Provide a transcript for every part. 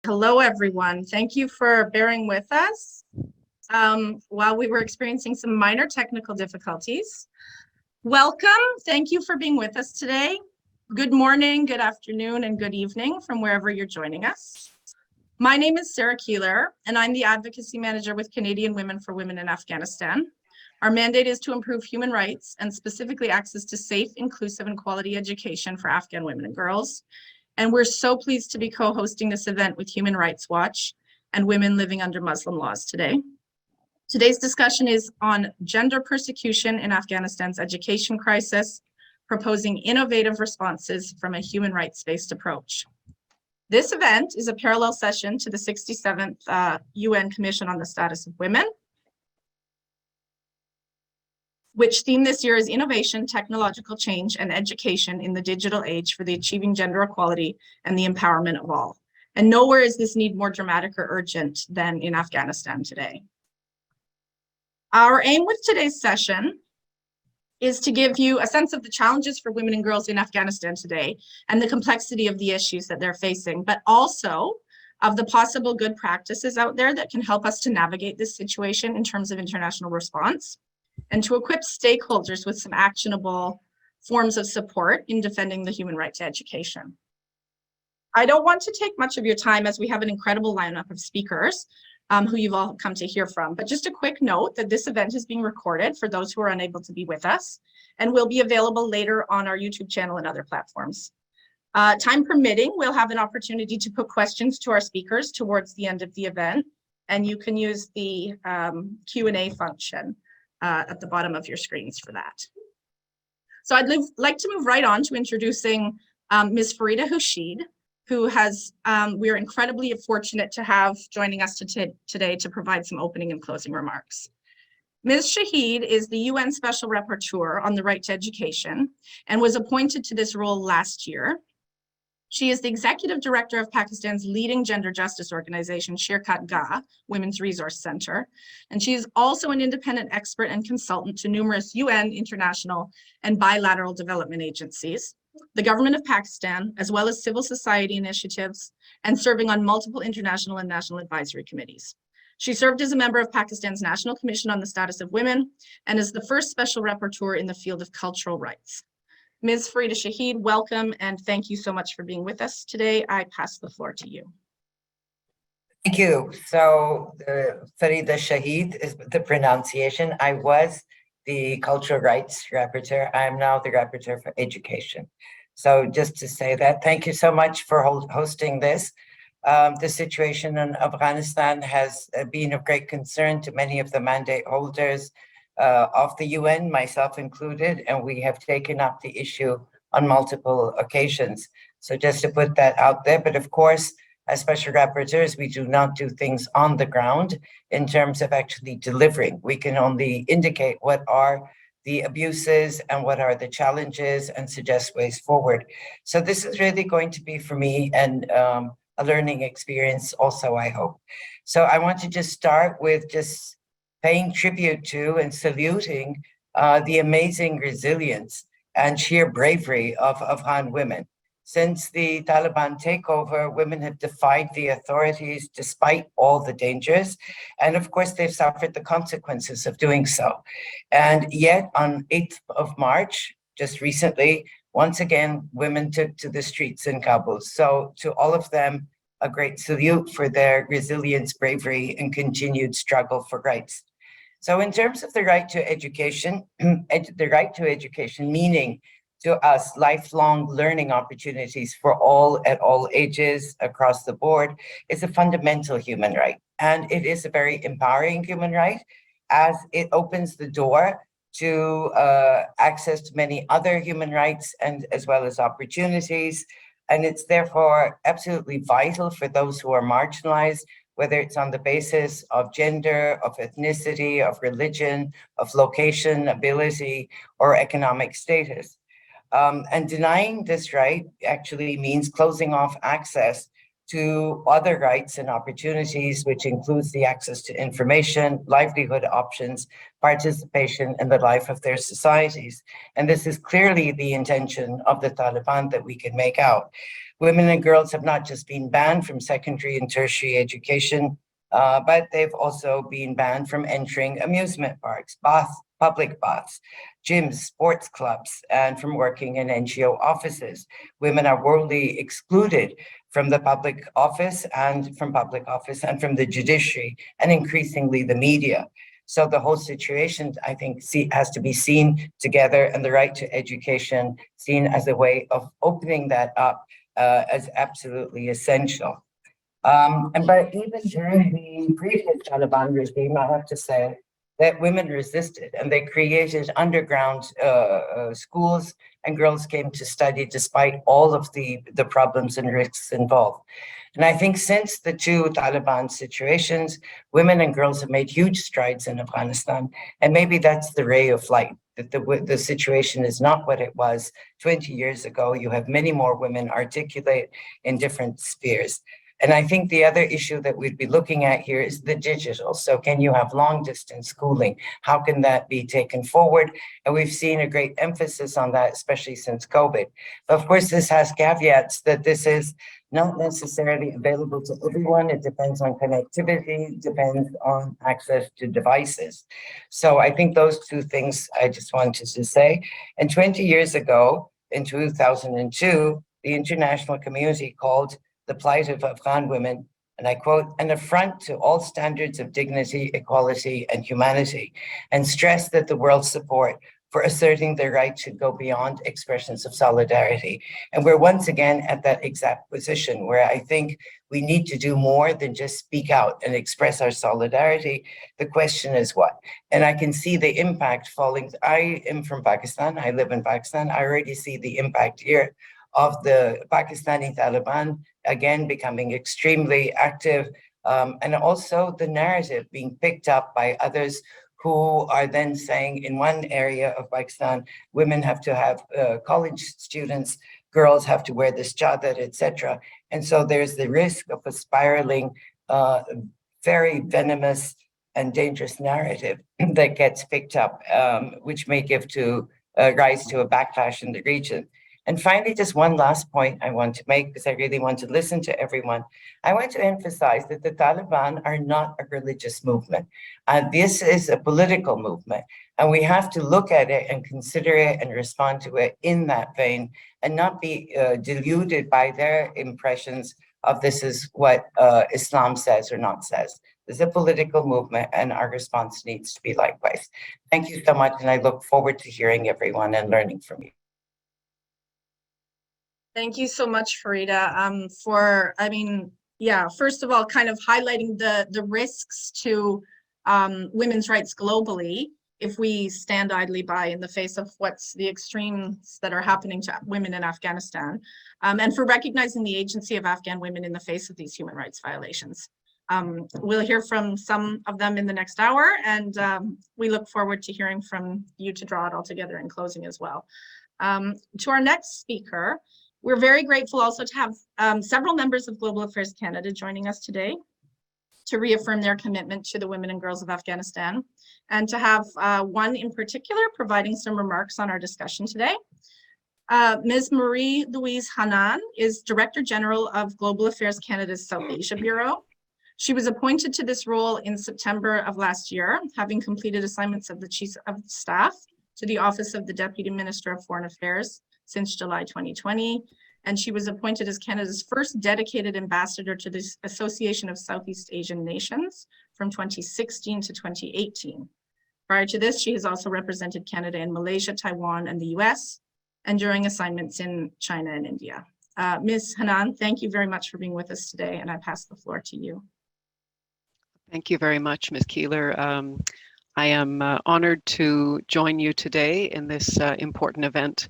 Hello, everyone. Thank you for bearing with us while we were experiencing some minor technical difficulties. Welcome. Thank you for being with us today. Good morning, good afternoon, and good evening from wherever you're joining us. My name is Sarah Keeler, and I'm the Advocacy Manager with Canadian Women for Women in Afghanistan. Our mandate is to improve human rights and specifically access to safe, inclusive, and quality education for Afghan women and girls. And we're so pleased to be co-hosting this event with Human Rights Watch and Women Living Under Muslim Laws today. Today's discussion is on gender persecution in Afghanistan's education crisis, proposing innovative responses from a human rights-based approach. This event is a parallel session to the 67th UN Commission on the Status of Women, which theme this year is Innovation, Technological Change, and Education in the Digital Age for the Achieving Gender Equality and the Empowerment of All. And nowhere is this need more dramatic or urgent than in Afghanistan today. Our aim with today's session is to give you a sense of the challenges for women and girls in Afghanistan today and the complexity of the issues that they're facing, but also of the possible good practices out there that can help us to navigate this situation in terms of international response, and to equip stakeholders with some actionable forms of support in defending the human right to education. I don't want to take much of your time as we have an incredible lineup of speakers who you've all come to hear from, but just a quick note that this event is being recorded for those who are unable to be with us and will be available later on our YouTube channel and other platforms. Time permitting, we'll have an opportunity to put questions to our speakers towards the end of the event, and you can use the Q&A function at the bottom of your screens for that. So I'd like to move right on to introducing Ms. Farida Hushid, who we are incredibly fortunate to have joining us today to provide some opening and closing remarks. Ms. Shahid is the UN Special Rapporteur on the right to education and was appointed to this role last year. She is the executive director of Pakistan's leading gender justice organization, Shirkat Gah Women's Resource Center. And she is also an independent expert and consultant to numerous UN, international, and bilateral development agencies, the government of Pakistan, as well as civil society initiatives, and serving on multiple international and national advisory committees. She served as a member of Pakistan's National Commission on the Status of Women and is the first special rapporteur in the field of cultural rights. Ms. Farida Shahid, welcome, and thank you so much for being with us today. I pass the floor to you. Thank you. So Farida Shahid is the pronunciation. I was the Cultural Rights Rapporteur. I am now the Rapporteur for Education. So just to say that, thank you so much for hosting this. The situation in Afghanistan has been of great concern to many of the mandate holders of the UN, myself included, and we have taken up the issue on multiple occasions. So just to put that out there, but of course, as special rapporteurs, we do not do things on the ground in terms of actually delivering. We can only indicate what are the abuses and what are the challenges and suggest ways forward. So this is really going to be for me and a learning experience also, I hope. So I want to just start with just paying tribute to and saluting the amazing resilience and sheer bravery of Afghan women. Since the Taliban takeover, women have defied the authorities despite all the dangers. And of course, they've suffered the consequences of doing so. And yet on 8th of March, just recently, once again, women took to the streets in Kabul. So to all of them, a great salute for their resilience, bravery, and continued struggle for rights. So in terms of the right to education, the right to education, meaning to us lifelong learning opportunities for all at all ages across the board, is a fundamental human right. And it is a very empowering human right as it opens the door to access to many other human rights and as well as opportunities. And it's therefore absolutely vital for those who are marginalized, whether it's on the basis of gender, of ethnicity, of religion, of location, ability, or economic status. And denying this right actually means closing off access to other rights and opportunities, which includes the access to information, livelihood options, participation in the life of their societies. And this is clearly the intention of the Taliban that we can make out. Women and girls have not just been banned from secondary and tertiary education, but they've also been banned from entering amusement parks, public baths, gyms, sports clubs, and from working in NGO offices. Women are worldly excluded from the public office and from the judiciary, and increasingly the media. So the whole situation, I think, has to be seen together, and the right to education seen as a way of opening that up as absolutely essential. But even during the previous Taliban regime, I have to say that women resisted, and they created underground schools, and girls came to study despite all of the problems and risks involved. And I think since the two Taliban situations, women and girls have made huge strides in Afghanistan. And maybe that's the ray of light, that the situation is not what it was 20 years ago. You have many more women articulate in different spheres. And I think the other issue that we'd be looking at here is the digital. So can you have long distance schooling? How can that be taken forward? And we've seen a great emphasis on that, especially since COVID. But of course, this has caveats that this is not necessarily available to everyone. It depends on connectivity, depends on access to devices. So I think those two things I just wanted to say. And 20 years ago, in 2002, the international community called the plight of Afghan women, and I quote, an affront to all standards of dignity, equality, and humanity, and stressed that the world's support for asserting their right should go beyond expressions of solidarity. And we're once again at that exact position where I think we need to do more than just speak out and express our solidarity. The question is what? And I can see the impact falling. I am from Pakistan. I live in Pakistan. I already see the impact here of the Pakistani Taliban, again, becoming extremely active, and also the narrative being picked up by others who are then saying in one area of Pakistan, women have to have college students, girls have to wear this chadar, etc. And so there's the risk of a spiraling, very venomous and dangerous narrative that gets picked up, which may give rise to a backlash in the region. And finally, just one last point I want to make, because I really want to listen to everyone. I want to emphasize that the Taliban are not a religious movement. This is a political movement, and we have to look at it and consider it and respond to it in that vein, and not be deluded by their impressions of this is what Islam says or not says. This is a political movement, and our response needs to be likewise. Thank you so much, and I look forward to hearing everyone and learning from you. Thank you so much, Farida, first of all, kind of highlighting the risks to women's rights globally if we stand idly by in the face of what's the extremes that are happening to women in Afghanistan, and for recognizing the agency of Afghan women in the face of these human rights violations. We'll hear from some of them in the next hour, and we look forward to hearing from you to draw it all together in closing as well. To our next speaker, we're very grateful also to have several members of Global Affairs Canada joining us today to reaffirm their commitment to the women and girls of Afghanistan, and to have one in particular providing some remarks on our discussion today. Ms. Marie-Louise Hanan is Director General of Global Affairs Canada's South Asia Bureau. She was appointed to this role in September of last year, having completed assignments of the Chief of Staff to the Office of the Deputy Minister of Foreign Affairs since July 2020, and she was appointed as Canada's first dedicated ambassador to the Association of Southeast Asian Nations from 2016 to 2018. Prior to this, she has also represented Canada in Malaysia, Taiwan, and the US, and during assignments in China and India. Ms. Hanan, thank you very much for being with us today, and I pass the floor to you. Thank you very much, Ms. Keeler. I am honored to join you today in this important event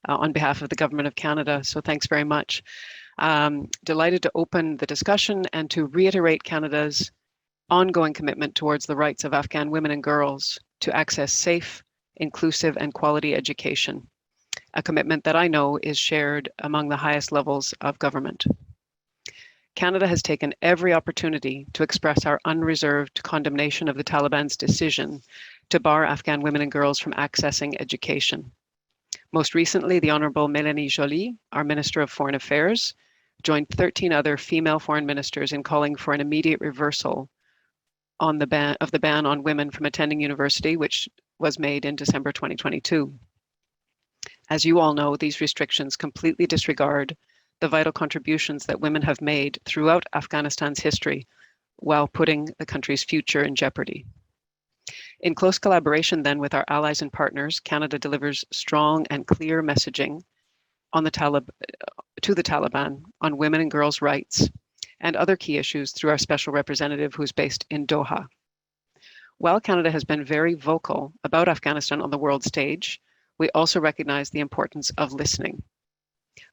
on behalf of the Government of Canada, so thanks very much. Delighted to open the discussion and to reiterate Canada's ongoing commitment towards the rights of Afghan women and girls to access safe, inclusive, and quality education, a commitment that I know is shared among the highest levels of government. Canada has taken every opportunity to express our unreserved condemnation of the Taliban's decision to bar Afghan women and girls from accessing education. Most recently, the Honourable Mélanie Joly, our Minister of Foreign Affairs, joined 13 other female foreign ministers in calling for an immediate reversal on the ban on women from attending university, which was made in December 2022. As you all know, these restrictions completely disregard the vital contributions that women have made throughout Afghanistan's history while putting the country's future in jeopardy. In close collaboration then with our allies and partners, Canada delivers strong and clear messaging on the to the Taliban on women and girls' rights and other key issues through our special representative who's based in Doha. While Canada has been very vocal about Afghanistan on the world stage, we also recognize the importance of listening.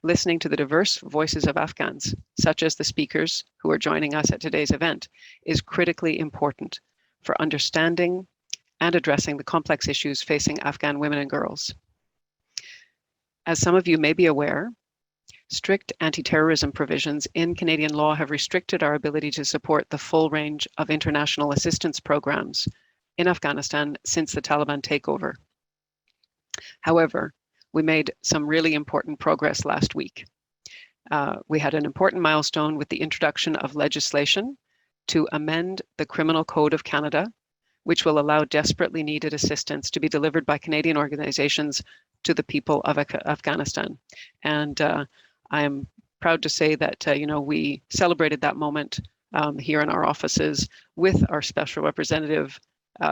Listening to the diverse voices of Afghans, such as the speakers who are joining us at today's event, is critically important for understanding and addressing the complex issues facing Afghan women and girls. As some of you may be aware, strict anti-terrorism provisions in Canadian law have restricted our ability to support the full range of international assistance programs in Afghanistan since the Taliban takeover. However, we made some really important progress last week. We had an important milestone with the introduction of legislation to amend the Criminal Code of Canada, which will allow desperately needed assistance to be delivered by Canadian organizations to the people of Afghanistan. And I am proud to say that we celebrated that moment here in our offices with our special representative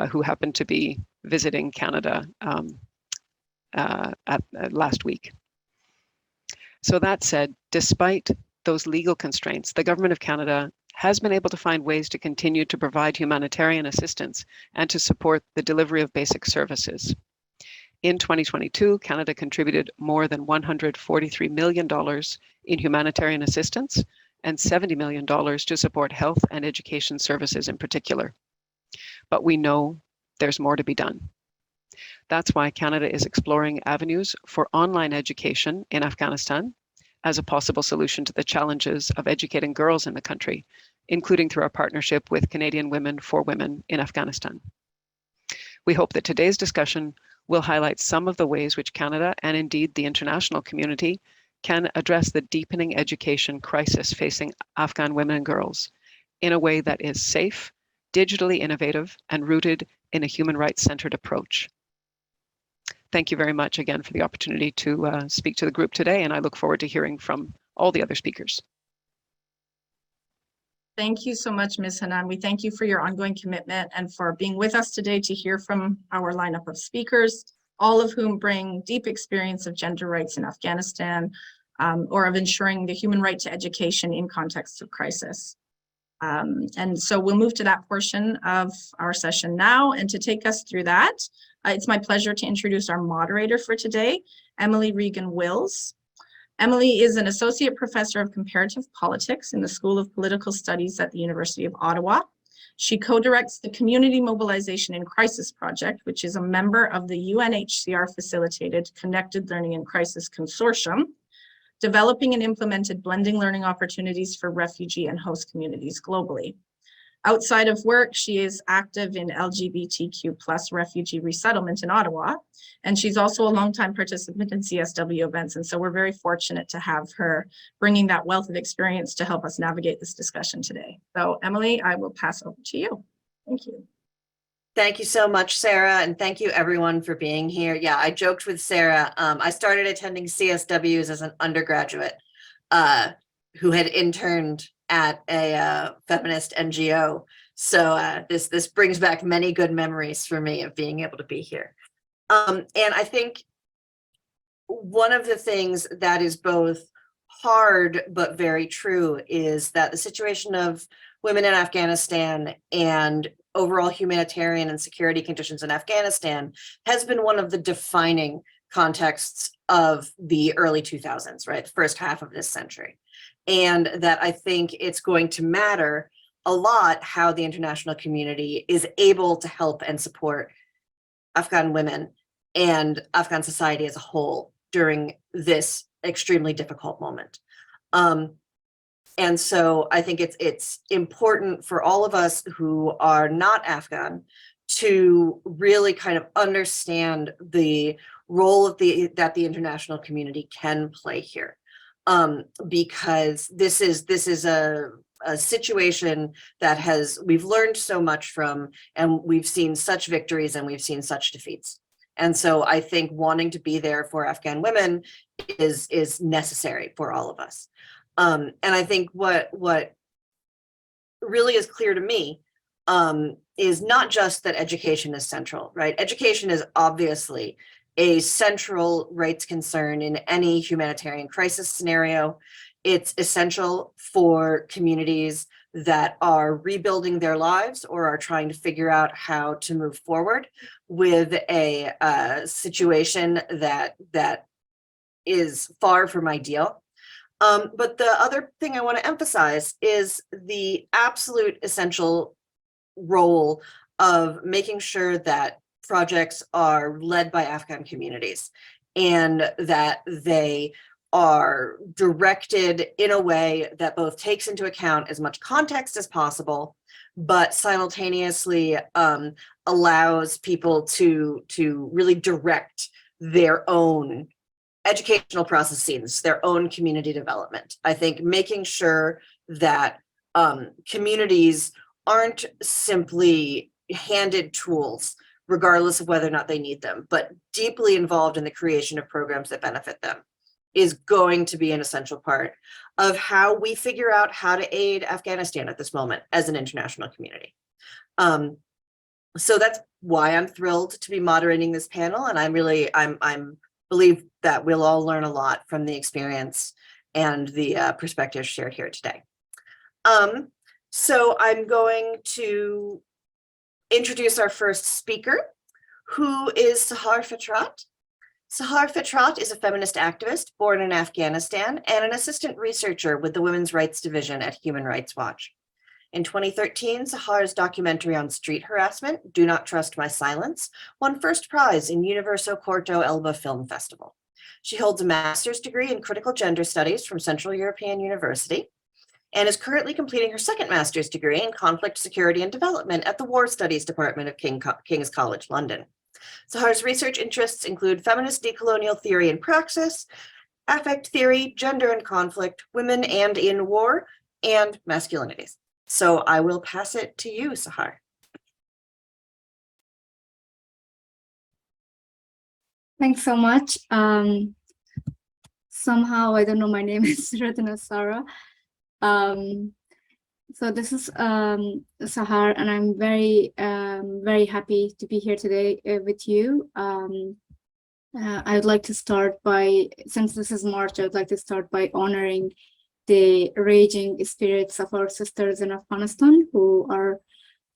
who happened to be visiting Canada last week. So that said, despite those legal constraints, the Government of Canada has been able to find ways to continue to provide humanitarian assistance and to support the delivery of basic services. In 2022, Canada contributed more than $143 million in humanitarian assistance and $70 million to support health and education services in particular. But we know there's more to be done. That's why Canada is exploring avenues for online education in Afghanistan as a possible solution to the challenges of educating girls in the country, including through our partnership with Canadian Women for Women in Afghanistan. We hope that today's discussion will highlight some of the ways which Canada and indeed the international community can address the deepening education crisis facing Afghan women and girls in a way that is safe, digitally innovative, and rooted in a human rights-centered approach. Thank you very much again for the opportunity to speak to the group today, and I look forward to hearing from all the other speakers. Thank you so much, Ms. Hanan. We thank you for your ongoing commitment and for being with us today to hear from our lineup of speakers, all of whom bring deep experience of gender rights in Afghanistan or of ensuring the human right to education in contexts of crisis. And so we'll move to that portion of our session now. And to take us through that, it's my pleasure to introduce our moderator for today, Emily Regan-Wills. Emily is an associate professor of comparative politics in the School of Political Studies at the University of Ottawa. She co-directs the Community Mobilization in Crisis Project, which is a member of the UNHCR-facilitated Connected Learning in Crisis Consortium, developing and implemented blending learning opportunities for refugee and host communities globally. Outside of work, she is active in LGBTQ+ refugee resettlement in Ottawa, and she's also a longtime participant in CSW events, and so we're very fortunate to have her bringing that wealth of experience to help us navigate this discussion today. So Emily, I will pass over to you. Thank you. Thank you so much, Sarah, and thank you everyone for being here. Yeah, I joked with Sarah. I started attending CSWs as an undergraduate who had interned at a feminist NGO. So this brings back many good memories for me of being able to be here. And I think one of the things that is both hard but very true is that the situation of women in Afghanistan and overall humanitarian and security conditions in Afghanistan has been one of the defining contexts of the early 2000s, right? The first half of this century. And that I think it's going to matter a lot how the international community is able to help and support Afghan women and Afghan society as a whole during this extremely difficult moment. And so I think it's important for all of us who are not Afghan to really kind of understand the role of that the international community can play here. because this is a situation that we've learned so much from, and we've seen such victories and we've seen such defeats. And so I think wanting to be there for Afghan women is necessary for all of us. And I think what really is clear to me is not just that education is central, right? Education is obviously a central rights concern in any humanitarian crisis scenario. It's essential for communities that are rebuilding their lives or are trying to figure out how to move forward with a situation that is far from ideal. But the other thing I want to emphasize is the absolute essential role of making sure that projects are led by Afghan communities and that they are directed in a way that both takes into account as much context as possible, but simultaneously allows people to really direct their own educational processes, their own community development. I think making sure that communities aren't simply handed tools, regardless of whether or not they need them, but deeply involved in the creation of programs that benefit them is going to be an essential part of how we figure out how to aid Afghanistan at this moment as an international community. So that's why I'm thrilled to be moderating this panel. And I'm believe that we'll all learn a lot from the experience and the perspectives shared here today. So I'm going to introduce our first speaker, who is Sahar Fitrat. Sahar Fitrat is a feminist activist born in Afghanistan and an assistant researcher with the Women's Rights Division at Human Rights Watch. In 2013, Sahar's documentary on street harassment, Do Not Trust My Silence, won first prize in Universo Corto Elba Film Festival. She holds a master's degree in critical gender studies from Central European University and is currently completing her second master's degree in conflict, security, and development at the War Studies Department of King's College London. Sahar's research interests include feminist decolonial theory and praxis, affect theory, gender and conflict, women and in war, and masculinities. So I will pass it to you, Sahar. Thanks so much. Somehow, I don't know, my name is Ratna Sara. So this is Sahar, and I'm very happy to be here today with you. I would like to start by, since this is March, I would like to start by honoring the raging spirits of our sisters in Afghanistan who are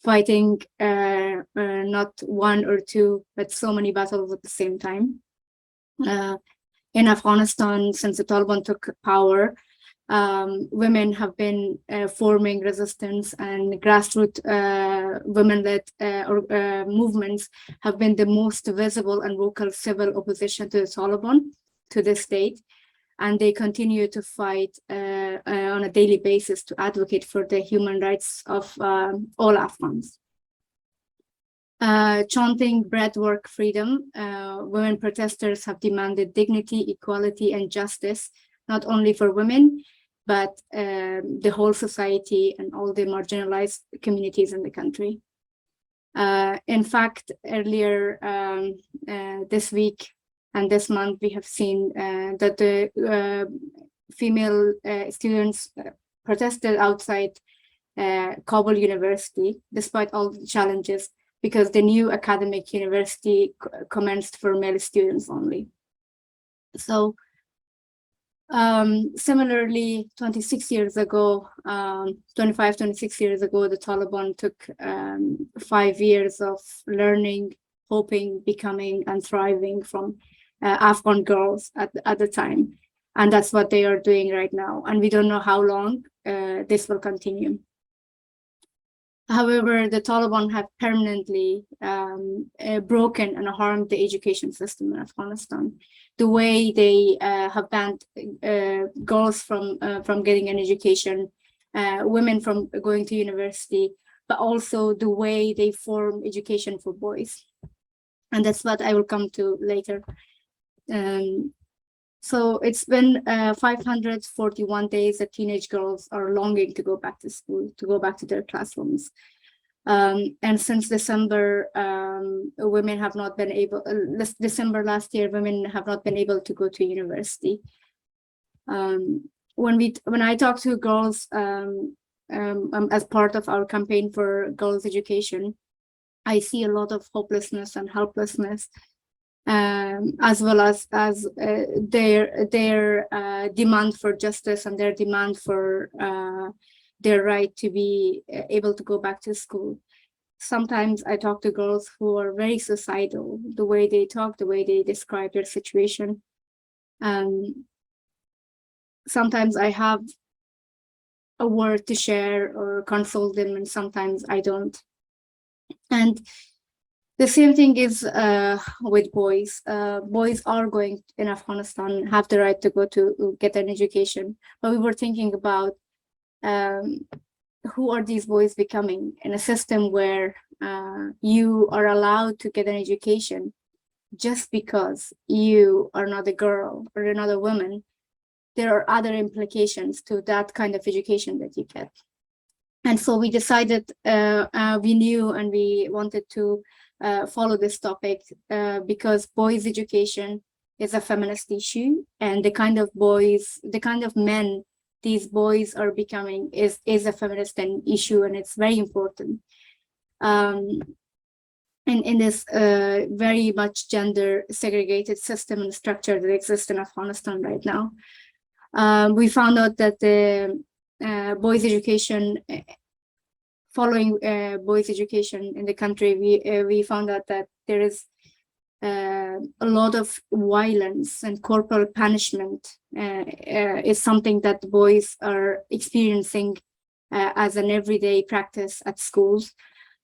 fighting not one or two, but so many battles at the same time. In Afghanistan, since the Taliban took power, women have been forming resistance, and grassroots women-led movements have been the most visible and vocal civil opposition to the Taliban to this date. And they continue to fight on a daily basis to advocate for the human rights of all Afghans. Chanting breadwork freedom, women protesters have demanded dignity, equality, and justice, not only for women, but the whole society and all the marginalized communities in the country. In fact, earlier this week and this month, we have seen that the female students protested outside Kabul University, despite all the challenges, because the new academic university commenced for male students only. So similarly, 26 years ago, the Taliban took 5 years of learning, hoping, becoming, and thriving from Afghan girls at the time. And that's what they are doing right now. And we don't know how long this will continue. However, the Taliban have permanently broken and harmed the education system in Afghanistan. The way they have banned girls from getting an education, women from going to university, but also the way they form education for boys. And that's what I will come to later. So it's been 541 days that teenage girls are longing to go back to school, to go back to their classrooms. And since December, women have not been able, December last year, women have not been able to go to university. When I talk to girls as part of our campaign for girls' education, I see a lot of hopelessness and helplessness, as well as their demand for justice and their demand for their right to be able to go back to school. Sometimes I talk to girls who are very suicidal, the way they talk, the way they describe their situation. Sometimes I have a word to share or console them, and sometimes I don't. And the same thing is with boys. Boys are going in Afghanistan, have the right to go to get an education. But we were thinking about who are these boys becoming in a system where you are allowed to get an education just because you are not a girl or another woman. There are other implications to that kind of education that you get. And so we decided, we knew and we wanted to follow this topic because boys' education is a feminist issue, and the kind of boys, the kind of men these boys are becoming is a feminist issue, and it's very important. In this very much gender segregated system and structure that exists in Afghanistan right now. We found out that the boys' education, following boys' education in the country, we found out that there is a lot of violence and corporal punishment is something that boys are experiencing as an everyday practice at schools.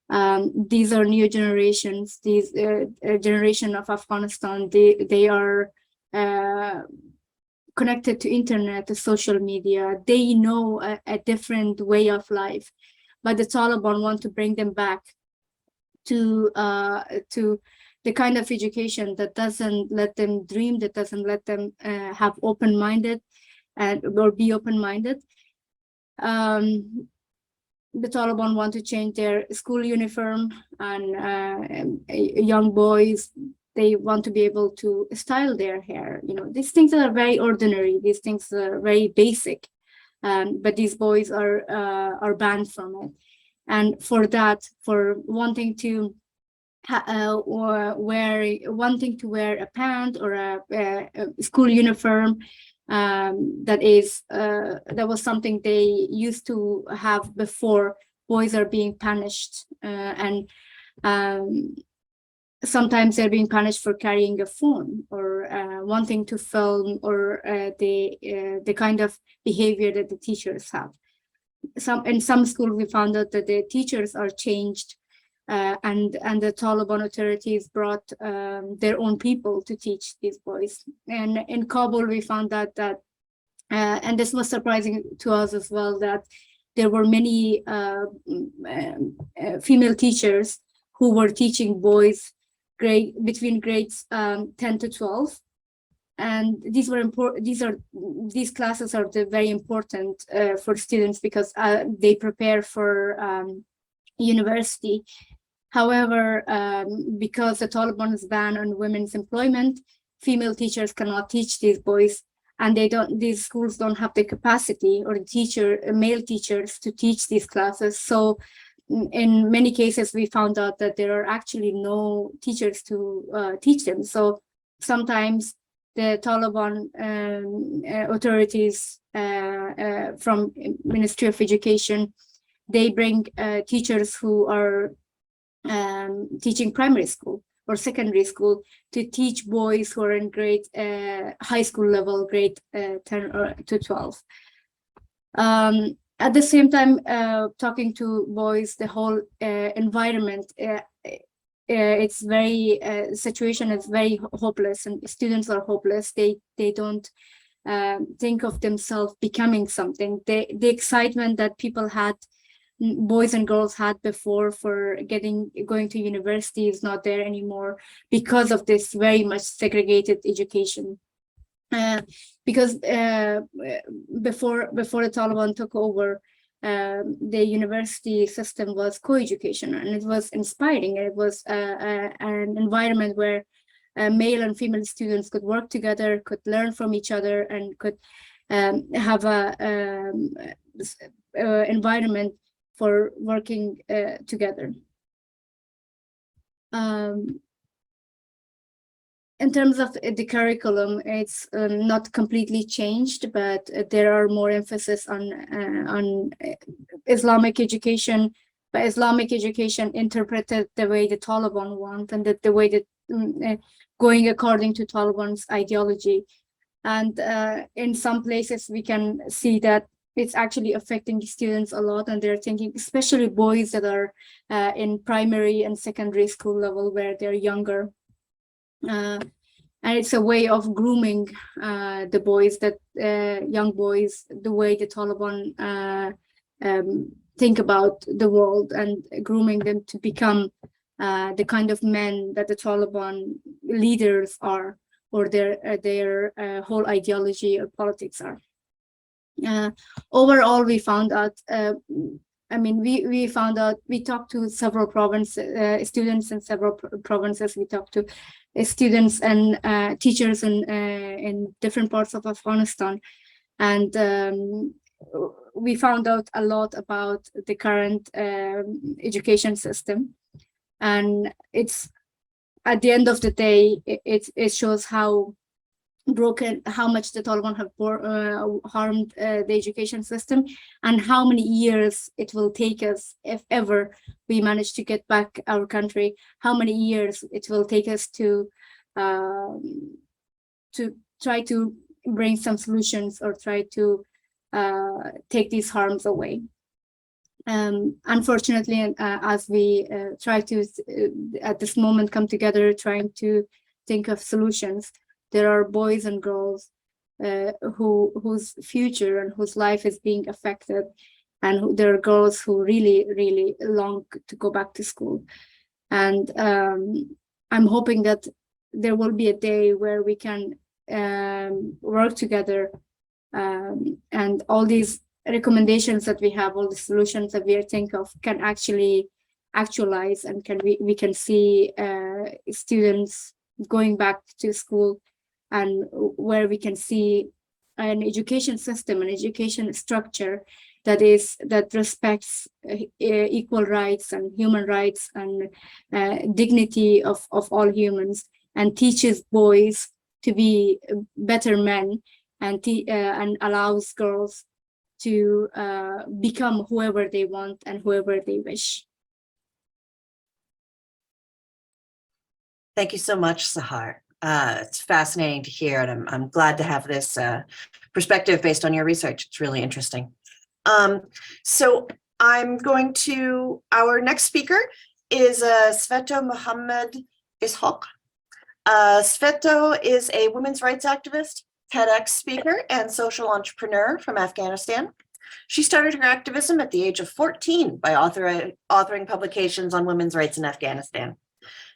These are new generations, these generation of Afghanistan, they are connected to internet, to social media. They know a different way of life, but the Taliban want to bring them back to the kind of education that doesn't let them dream, that doesn't let them have open-minded or be open-minded. The Taliban want to change their school uniform, and young boys, they want to be able to style their hair. You know, these things are very ordinary. These things are very basic, but these boys are banned from it. And for that, for wanting to wear a pant or a school uniform, that was something they used to have before. Boys are being punished, and sometimes they're being punished for carrying a phone or wanting to film, or the kind of behavior that the teachers have. In some schools, we found out that the teachers are changed, and the Taliban authorities brought their own people to teach these boys. And in Kabul, we found that and this was surprising to us as well, that there were many female teachers who were teaching boys between grades 10 to 12. And these were important. These classes are very important for students because they prepare for university. However, because the Taliban's ban on women's employment, female teachers cannot teach these boys, and these schools don't have the capacity or male teachers to teach these classes. So in many cases, we found out that there are actually no teachers to teach them. So sometimes the Taliban authorities from Ministry of Education, they bring teachers who are teaching primary school or secondary school to teach boys who are in grade high school level, grade 10 to 12. At the same time, talking to boys, the whole environment, it's very situation is very hopeless, and students are hopeless. They don't think of themselves becoming something. The excitement that people had, boys and girls had before for going to university, is not there anymore because of this very much segregated education. Because before the Taliban took over, the university system was co-education, and it was inspiring. It was an environment where male and female students could work together, could learn from each other, and could have a environment for working together. In terms of the curriculum, it's not completely changed, but there are more emphasis on Islamic education, but Islamic education interpreted the way the Taliban want, and the way that going according to Taliban's ideology. And in some places we can see that it's actually affecting the students a lot, and they're thinking, especially boys that are in primary and secondary school level where they're younger. And it's a way of grooming the boys, that young boys, the way the Taliban think about the world, and grooming them to become the kind of men that the Taliban leaders are, or their whole ideology or politics are. Overall, we found out, we found out, we talked to several students in several provinces. We talked to students and teachers in different parts of Afghanistan. And we found out a lot about the current education system. And it's, at the end of the day, it shows how broken, how much the Taliban have harmed the education system, and how many years it will take us, if ever we manage to get back our country, how many years it will take us to try to bring some solutions, or try to take these harms away. Unfortunately, as we try to at this moment come together trying to think of solutions, there are boys and girls whose future and whose life is being affected, and there are girls who really long to go back to school. And I'm hoping that there will be a day where we can work together, and all these recommendations that we have, all the solutions that we are thinking of, can actually actualize, and we can see students going back to school, and where we can see an education system, an education structure that respects equal rights and human rights and dignity of all humans, and teaches boys to be better men, and allows girls to become whoever they want and whoever they wish. Thank you so much, Sahar. It's fascinating to hear, and I'm glad to have this perspective based on your research. It's really interesting. So I'm going to, our next speaker is Sveto Mohammed Ishaq. Sveto is a women's rights activist, TEDx speaker, and social entrepreneur from Afghanistan. She started her activism at the age of 14 by authoring publications on women's rights in Afghanistan.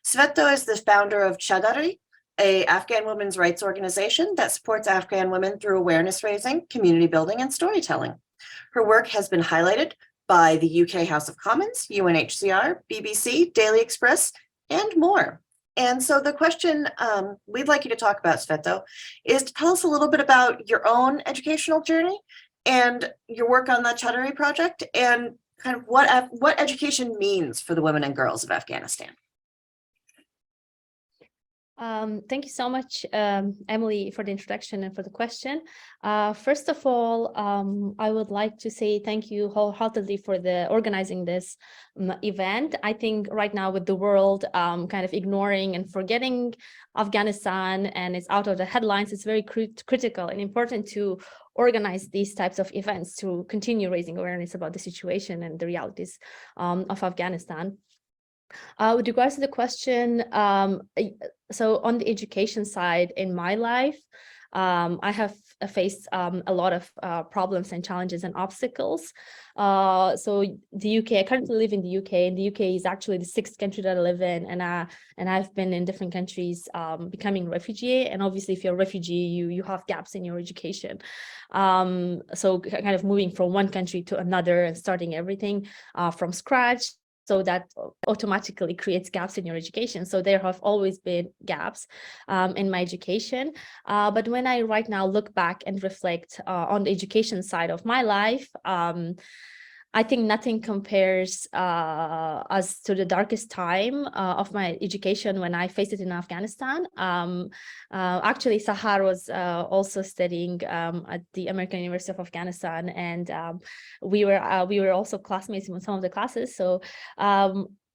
Sveto is the founder of Chadari, an Afghan women's rights organization that supports Afghan women through awareness raising, community building, and storytelling. Her work has been highlighted by the UK House of Commons, UNHCR, BBC, Daily Express, and more. And so the question we'd like you to talk about, Sveto, is to tell us a little bit about your own educational journey and your work on the Chadari project, and kind of what education means for the women and girls of Afghanistan. Thank you so much, Emily, for the introduction and for the question. First of all, I would like to say thank you wholeheartedly for organizing this event. I think right now, with the world kind of ignoring and forgetting Afghanistan, and it's out of the headlines, it's very critical and important to organize these types of events to continue raising awareness about the situation and the realities of Afghanistan. With regards to the question, so on the education side in my life, I have faced a lot of problems and challenges and obstacles. So the UK, I currently live in the UK, and the UK is actually the 6th country that I live in, and I've been in different countries becoming a refugee. And obviously, if you're a refugee, you have gaps in your education. So kind of moving from one country to another and starting everything from scratch. So that automatically creates gaps in your education. So there have always been gaps in my education. But when I right now look back and reflect on the education side of my life, I think nothing compares as to the darkest time of my education when I faced it in Afghanistan. Actually, Sahar was also studying at the American University of Afghanistan, and we were also classmates in some of the classes. So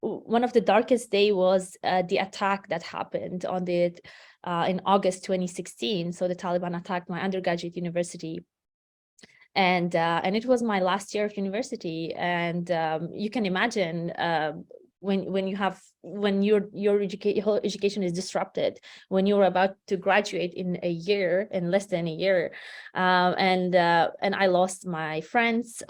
one of the darkest day was the attack that happened on the in August 2016. So the Taliban attacked my undergraduate university. And it was my last year of university, and you can imagine when your whole education is disrupted, when you're about to graduate in less than a year, and I lost my friends,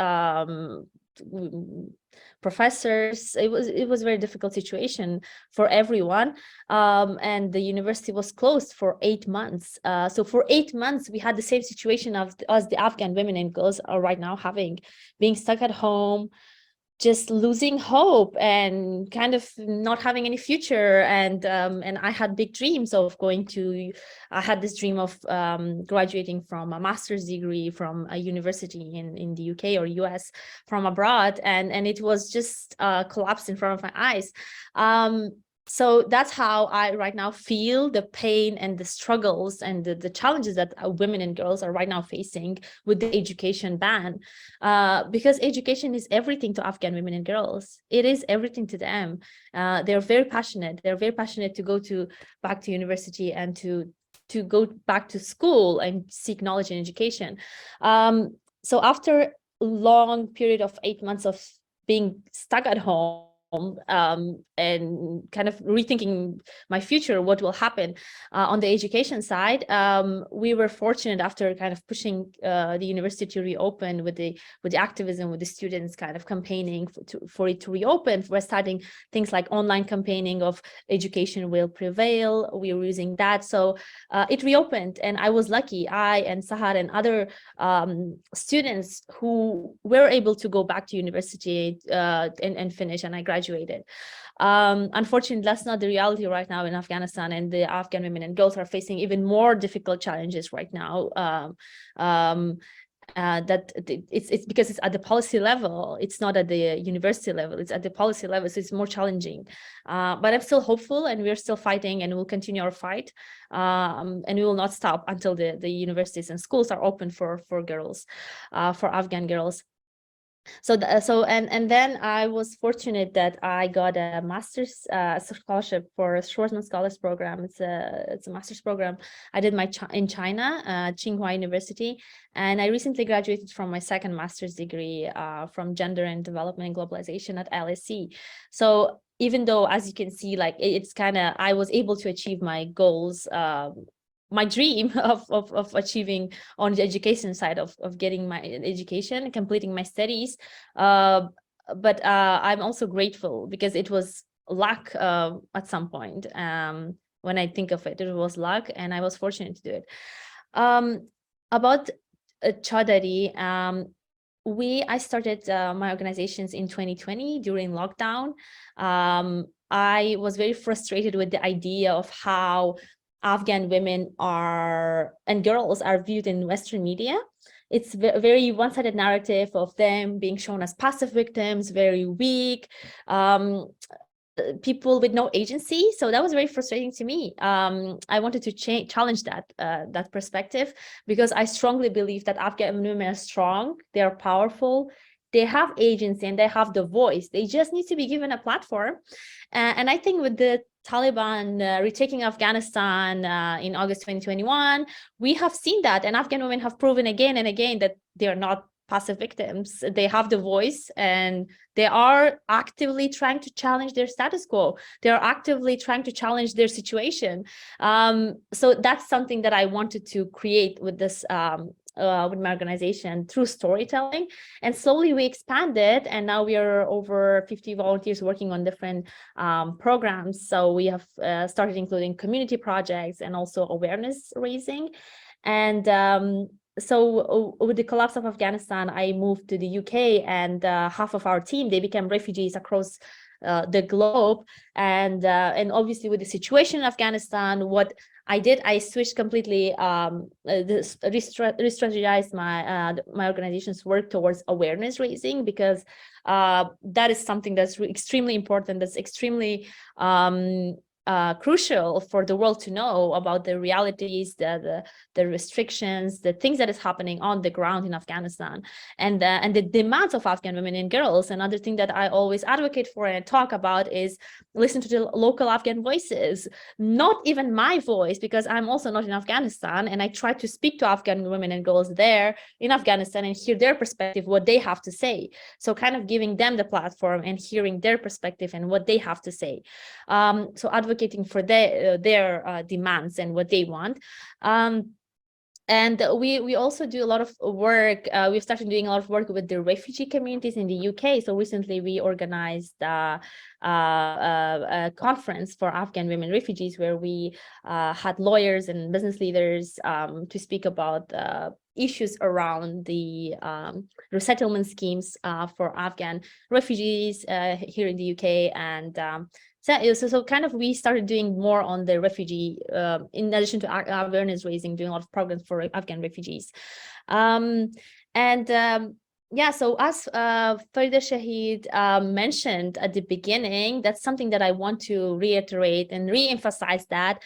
professors. It was a very difficult situation for everyone, and the university was closed for 8 months. So for 8 months we had the same situation as the Afghan women and girls are right now having, being stuck at home, just losing hope and kind of not having any future. And I had big dreams of I had this dream of graduating from a master's degree from a university in the UK or US from abroad, and it was just collapsed in front of my eyes. So that's how I right now feel the pain and the struggles and the challenges that women and girls are right now facing with the education ban, because education is everything to Afghan women and girls. It is everything to them. They're very passionate. They're very passionate to go back to university and to go back to school and seek knowledge and education. So after a long period of 8 months of being stuck at home, and kind of rethinking my future, what will happen on the education side, we were fortunate after kind of pushing the university to reopen with the activism, with the students kind of campaigning for it to reopen. We're starting things like online campaigning of education will prevail. We were using that, so it reopened, and I was lucky. I and Sahar and other students who were able to go back to university and finish, and I graduated. Unfortunately, that's not the reality right now in Afghanistan, and the Afghan women and girls are facing even more difficult challenges right now. That it's because it's at the policy level, it's not at the university level, it's at the policy level, so it's more challenging. But I'm still hopeful, and we're still fighting, and we'll continue our fight, and we will not stop until the universities and schools are open for girls, for Afghan girls. And then I was fortunate that I got a master's scholarship for a Schwarzman Scholars Program. It's a master's program I did in China, Tsinghua University, and I recently graduated from my second master's degree from Gender and Development and Globalization at LSE. So even though, as you can see, like it's kind of, I was able to achieve my goals, my dream of achieving on the education side of getting my education, completing my studies. But I'm also grateful because it was luck at some point. When I think of it, it was luck, and I was fortunate to do it. About Chaudhary, I started my organizations in 2020 during lockdown. I was very frustrated with the idea of how Afghan women and girls are viewed in Western media. It's a very one-sided narrative of them being shown as passive victims, very weak, people with no agency. So that was very frustrating to me. I wanted to challenge that perspective, because I strongly believe that Afghan women are strong, they are powerful, they have agency, and they have the voice. They just need to be given a platform. And I think with the Taliban retaking Afghanistan in August 2021, we have seen that, and Afghan women have proven again and again that they are not passive victims. They have the voice, and they are actively trying to challenge their status quo. They are actively trying to challenge their situation. So that's something that I wanted to create with this with my organization through storytelling, and slowly we expanded, and now we are over 50 volunteers working on different programs. So we have started including community projects and also awareness raising. And so with the collapse of Afghanistan, I moved to the UK, and half of our team, they became refugees across the globe. And obviously with the situation in Afghanistan, what I did, I switched completely, re-strategized my organization's work towards awareness raising, because that is something that's extremely important, that's extremely crucial for the world to know about the realities, the restrictions, the things that is happening on the ground in Afghanistan, and the demands of Afghan women and girls. Another thing that I always advocate for and talk about is listen to the local Afghan voices, not even my voice, because I'm also not in Afghanistan, and I try to speak to Afghan women and girls there in Afghanistan and hear their perspective, what they have to say. So kind of giving them the platform and hearing their perspective and what they have to say. So advocating for their demands and what they want. And we also do a lot of work. We've started doing a lot of work with the refugee communities in the UK. So recently we organized a conference for Afghan women refugees, where we had lawyers and business leaders to speak about issues around the resettlement schemes for Afghan refugees here in the UK. And so kind of we started doing more on the refugee, in addition to awareness raising, doing a lot of programs for Afghan refugees. Yeah, so as Farida Shahid mentioned at the beginning, that's something that I want to reiterate and re-emphasize, that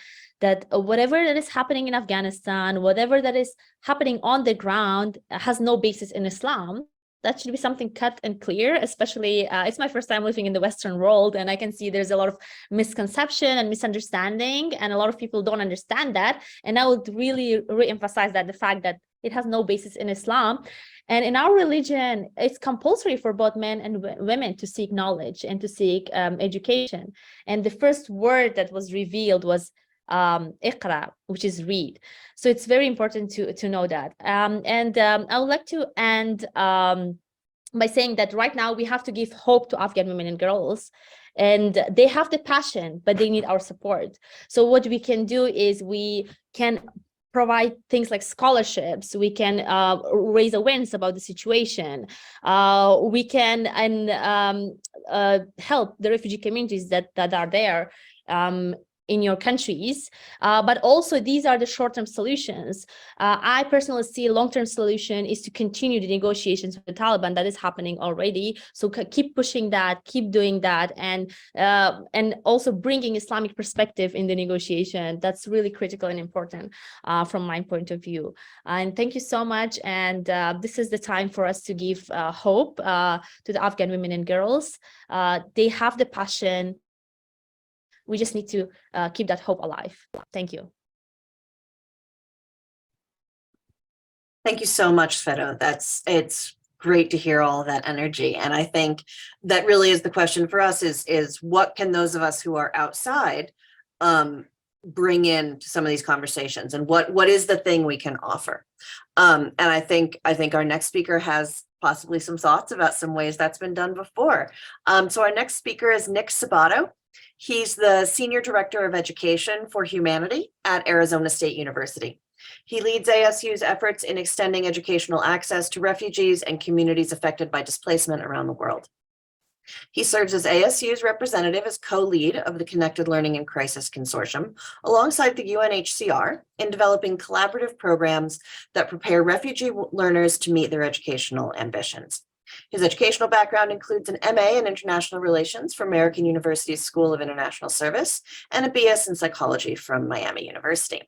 whatever that is happening in Afghanistan, whatever that is happening on the ground, has no basis in Islam. That should be something cut and clear, especially it's my first time living in the Western world, and I can see there's a lot of misconception and misunderstanding, and a lot of people don't understand that. And I would really re-emphasize that, the fact that it has no basis in Islam. And in our religion, it's compulsory for both men and women to seek knowledge and to seek education. And the first word that was revealed was Iqra, which is read. So it's very important to know that. I would like to end by saying that right now we have to give hope to Afghan women and girls, and they have the passion, but they need our support. So what we can do is we can provide things like scholarships, we can raise awareness about the situation, we can help the refugee communities that are there in your countries, but also these are the short-term solutions. I personally see a long-term solution is to continue the negotiations with the Taliban. That is happening already. So keep pushing that, keep doing that, and also bringing Islamic perspective in the negotiation. That's really critical and important from my point of view. And thank you so much. And this is the time for us to give hope to the Afghan women and girls. They have the passion. We just need to keep that hope alive. Thank you. Thank you so much, Sfedo. It's great to hear all of that energy. And I think that really is the question for us is what can those of us who are outside bring in to some of these conversations, and what is the thing we can offer? And I think our next speaker has possibly some thoughts about some ways that's been done before. So our next speaker is Nick Sabato. He's the Senior Director of Education for Humanity at Arizona State University. He leads ASU's efforts in extending educational access to refugees and communities affected by displacement around the world. He serves as ASU's representative as co-lead of the Connected Learning and Crisis Consortium, alongside the UNHCR, in developing collaborative programs that prepare refugee learners to meet their educational ambitions. His educational background includes an MA in International Relations from American University's School of International Service and a BS in Psychology from Miami University.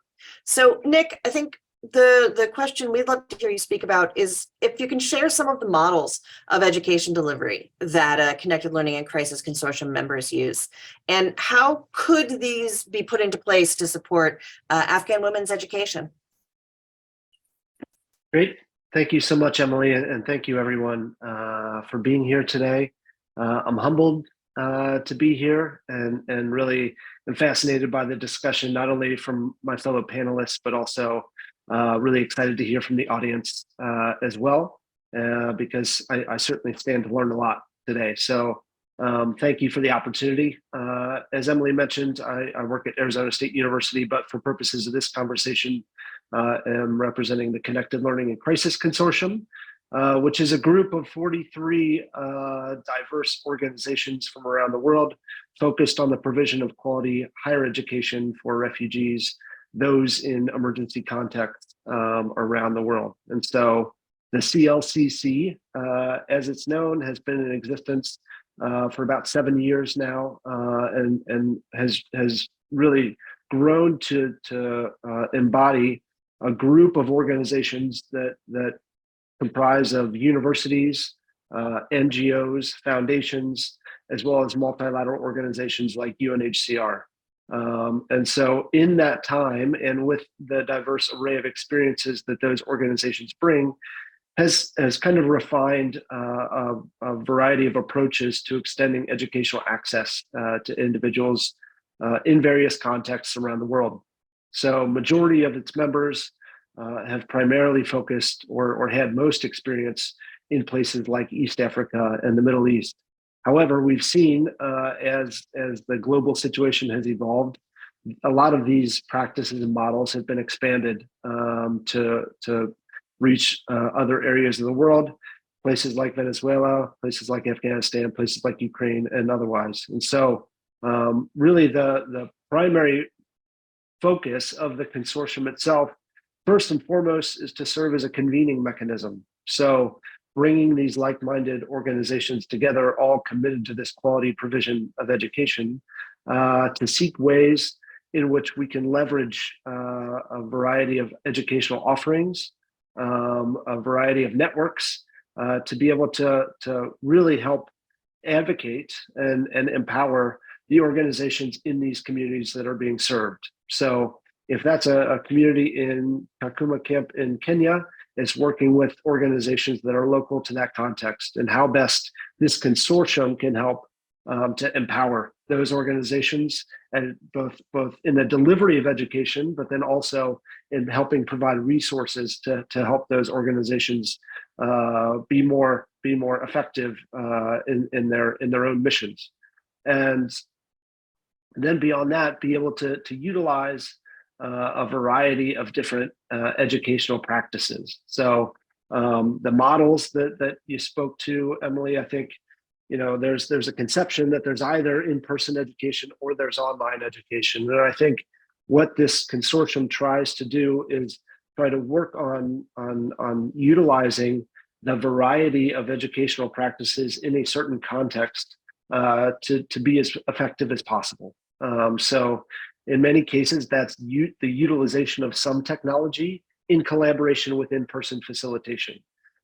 So, Nick, I think the question we'd love to hear you speak about is if you can share some of the models of education delivery that Connected Learning and Crisis Consortium members use, and how could these be put into place to support Afghan women's education? Great. Thank you so much, Emily, and thank you everyone for being here today. I'm humbled to be here and really am fascinated by the discussion, not only from my fellow panelists, but also really excited to hear from the audience as well, because I certainly stand to learn a lot today. So thank you for the opportunity. As Emily mentioned, I work at Arizona State University, but for purposes of this conversation, am representing the Connected Learning and Crisis Consortium, which is a group of 43 diverse organizations from around the world focused on the provision of quality higher education for refugees, those in emergency contexts around the world. And so the CLCC, as it's known, has been in existence for about 7 years now, and has really grown to embody a group of organizations that comprise of universities, NGOs, foundations, as well as multilateral organizations like UNHCR. And so in that time, and with the diverse array of experiences that those organizations bring, has kind of refined a variety of approaches to extending educational access to individuals in various contexts around the world. So majority of its members have primarily focused or had most experience in places like East Africa and the Middle East. However, we've seen as the global situation has evolved, a lot of these practices and models have been expanded to reach other areas of the world, places like Venezuela, places like Afghanistan, places like Ukraine, and otherwise. And so really the primary focus of the consortium itself, first and foremost, is to serve as a convening mechanism. So bringing these like-minded organizations together, all committed to this quality provision of education, to seek ways in which we can leverage a variety of educational offerings, a variety of networks, to be able to really help advocate and empower the organizations in these communities that are being served. So if that's a community in Kakuma camp in Kenya, it's working with organizations that are local to that context, and how best this consortium can help to empower those organizations, and both in the delivery of education, but then also in helping provide resources to help those organizations be more effective in their own missions. And then beyond that, be able to utilize a variety of different educational practices. So the models that you spoke to, Emily, I think, there's a conception that there's either in-person education or there's online education. And I think what this consortium tries to do is try to work on utilizing the variety of educational practices in a certain context to be as effective as possible. So in many cases, that's the utilization of some technology in collaboration with in-person facilitation.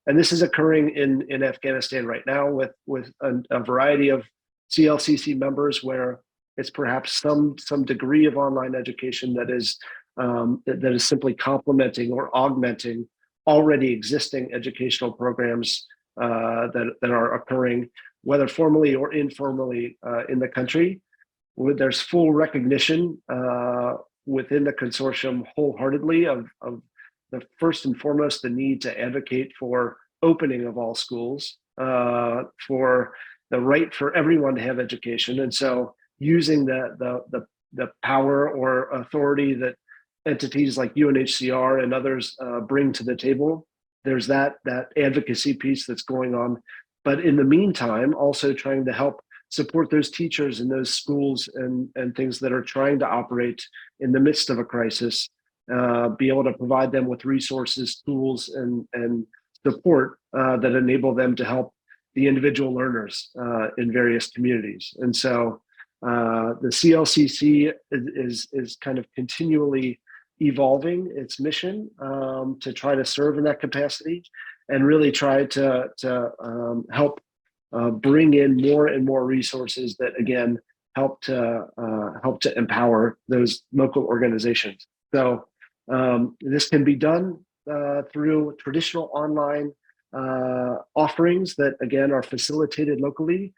And this is occurring in Afghanistan right now with a variety of CLCC members, where it's perhaps some degree of online education that is simply complementing or augmenting already existing educational programs that are occurring, whether formally or informally in the country. There's full recognition within the consortium wholeheartedly of the first and foremost, the need to advocate for opening of all schools, for the right for everyone to have education. And so using the power or authority that entities like UNHCR and others bring to the table, there's that advocacy piece that's going on. But in the meantime, also trying to help support those teachers in those schools and things that are trying to operate in the midst of a crisis, be able to provide them with resources, tools, and support that enable them to help the individual learners in various communities. And so the CLCC is kind of continually evolving its mission to try to serve in that capacity, and really try to help bring in more and more resources that, again, help to empower those local organizations. So this can be done through traditional online offerings that, again, are facilitated locally.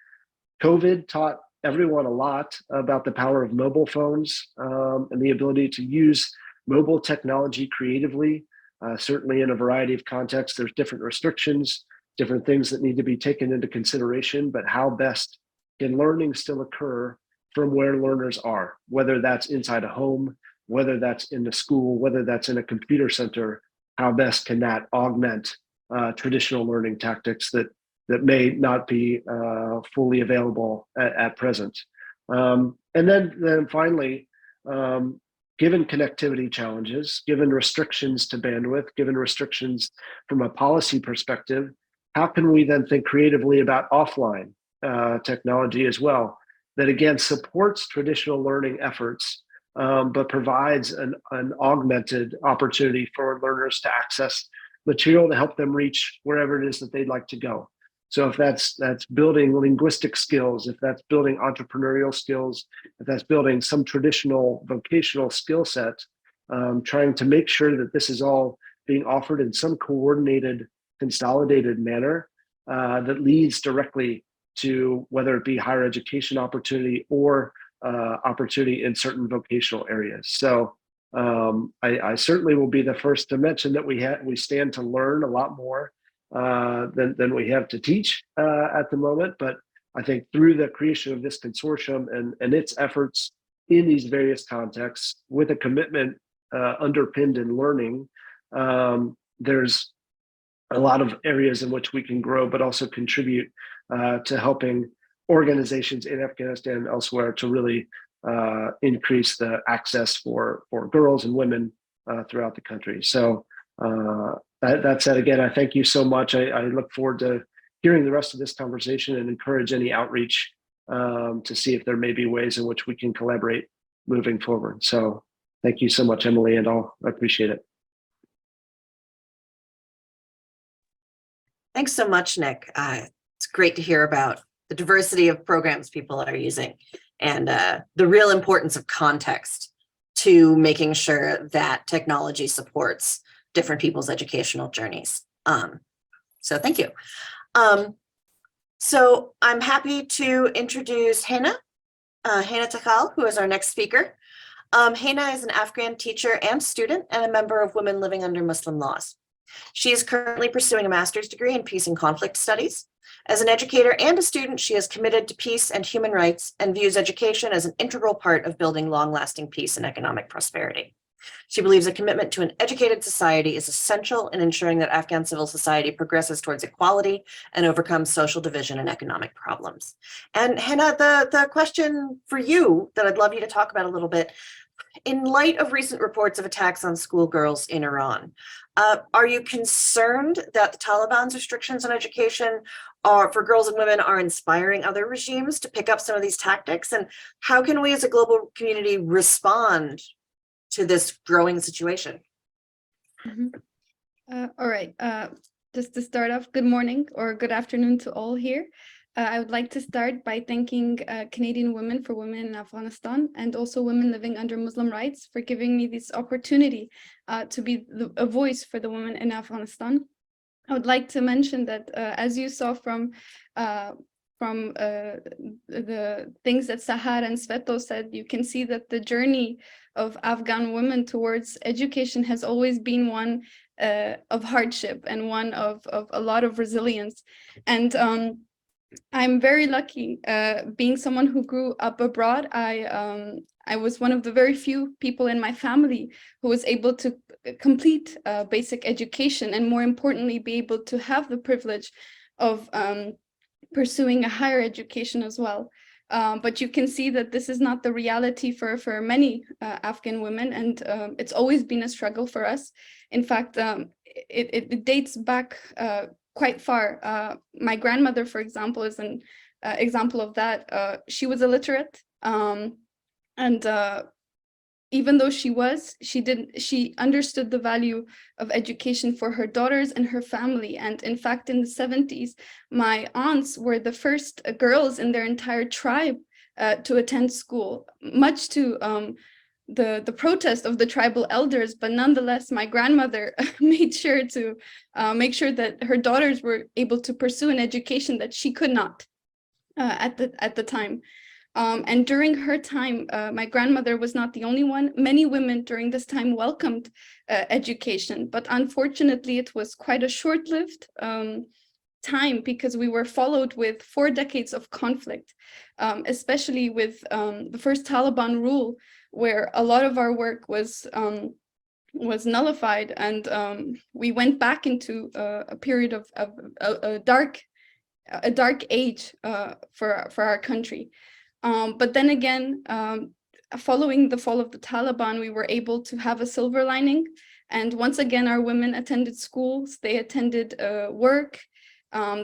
COVID taught everyone a lot about the power of mobile phones and the ability to use mobile technology creatively. Certainly in a variety of contexts, there's different restrictions, different things that need to be taken into consideration, but how best can learning still occur from where learners are, whether that's inside a home, whether that's in the school, whether that's in a computer center, how best can that augment traditional learning tactics that may not be fully available at present. And then finally, given connectivity challenges, given restrictions to bandwidth, given restrictions from a policy perspective, how can we then think creatively about offline technology as well, that again supports traditional learning efforts, but provides an augmented opportunity for learners to access material to help them reach wherever it is that they'd like to go. So if that's building linguistic skills, if that's building entrepreneurial skills, if that's building some traditional vocational skill set, trying to make sure that this is all being offered in some coordinated, consolidated manner that leads directly to whether it be higher education opportunity or opportunity in certain vocational areas. So I certainly will be the first to mention that we stand to learn a lot more than we have to teach at the moment. But I think through the creation of this consortium and its efforts in these various contexts with a commitment underpinned in learning, there's a lot of areas in which we can grow, but also contribute to helping organizations in Afghanistan and elsewhere to really increase the access for girls and women throughout the country. So that said, again, I thank you so much. I look forward to hearing the rest of this conversation and encourage any outreach to see if there may be ways in which we can collaborate moving forward. So thank you so much, Emily, and I appreciate it. Thanks so much, Nick. It's great to hear about the diversity of programs people are using and the real importance of context to making sure that technology supports different people's educational journeys. So thank you. So I'm happy to introduce Hena Takal, who is our next speaker. Hena is an Afghan teacher and student and a member of Women Living Under Muslim Laws. She is currently pursuing a master's degree in peace and conflict studies. As an educator and a student, she is committed to peace and human rights and views education as an integral part of building long-lasting peace and economic prosperity. She believes a commitment to an educated society is essential in ensuring that Afghan civil society progresses towards equality and overcomes social division and economic problems. And Hena, the question for you that I'd love you to talk about a little bit, in light of recent reports of attacks on schoolgirls in Iran, are you concerned that the Taliban's restrictions on education for girls and women are inspiring other regimes to pick up some of these tactics? And how can we as a global community respond to this growing situation? All right, just to start off, good morning or good afternoon to all here. I would like to start by thanking Canadian Women for Women in Afghanistan and also Women Living Under Muslim Rights for giving me this opportunity to be a voice for the women in Afghanistan. I would like to mention that as you saw from the things that Sahar and Sveto said, you can see that the journey of Afghan women towards education has always been one of hardship and one of a lot of resilience. And I'm very lucky being someone who grew up abroad. I was one of the very few people in my family who was able to complete basic education and, more importantly, be able to have the privilege of pursuing a higher education as well. But you can see that this is not the reality for many Afghan women, and it's always been a struggle for us. In fact, it dates back quite far. My grandmother, for example, is an example of that. She was illiterate, and even though she understood the value of education for her daughters and her family. And in fact, in the 70s, my aunts were the first girls in their entire tribe to attend school, much to the protest of the tribal elders, but nonetheless, my grandmother made sure to make sure that her daughters were able to pursue an education that she could not at the time. And during her time, my grandmother was not the only one. Many women during this time welcomed education, but unfortunately, it was quite a short-lived time because we were followed with 4 decades of conflict, especially with the first Taliban rule, where a lot of our work was nullified, and we went back into a period of a dark age for our country. But then again, following the fall of the Taliban, we were able to have a silver lining. And once again, our women attended schools, they attended work,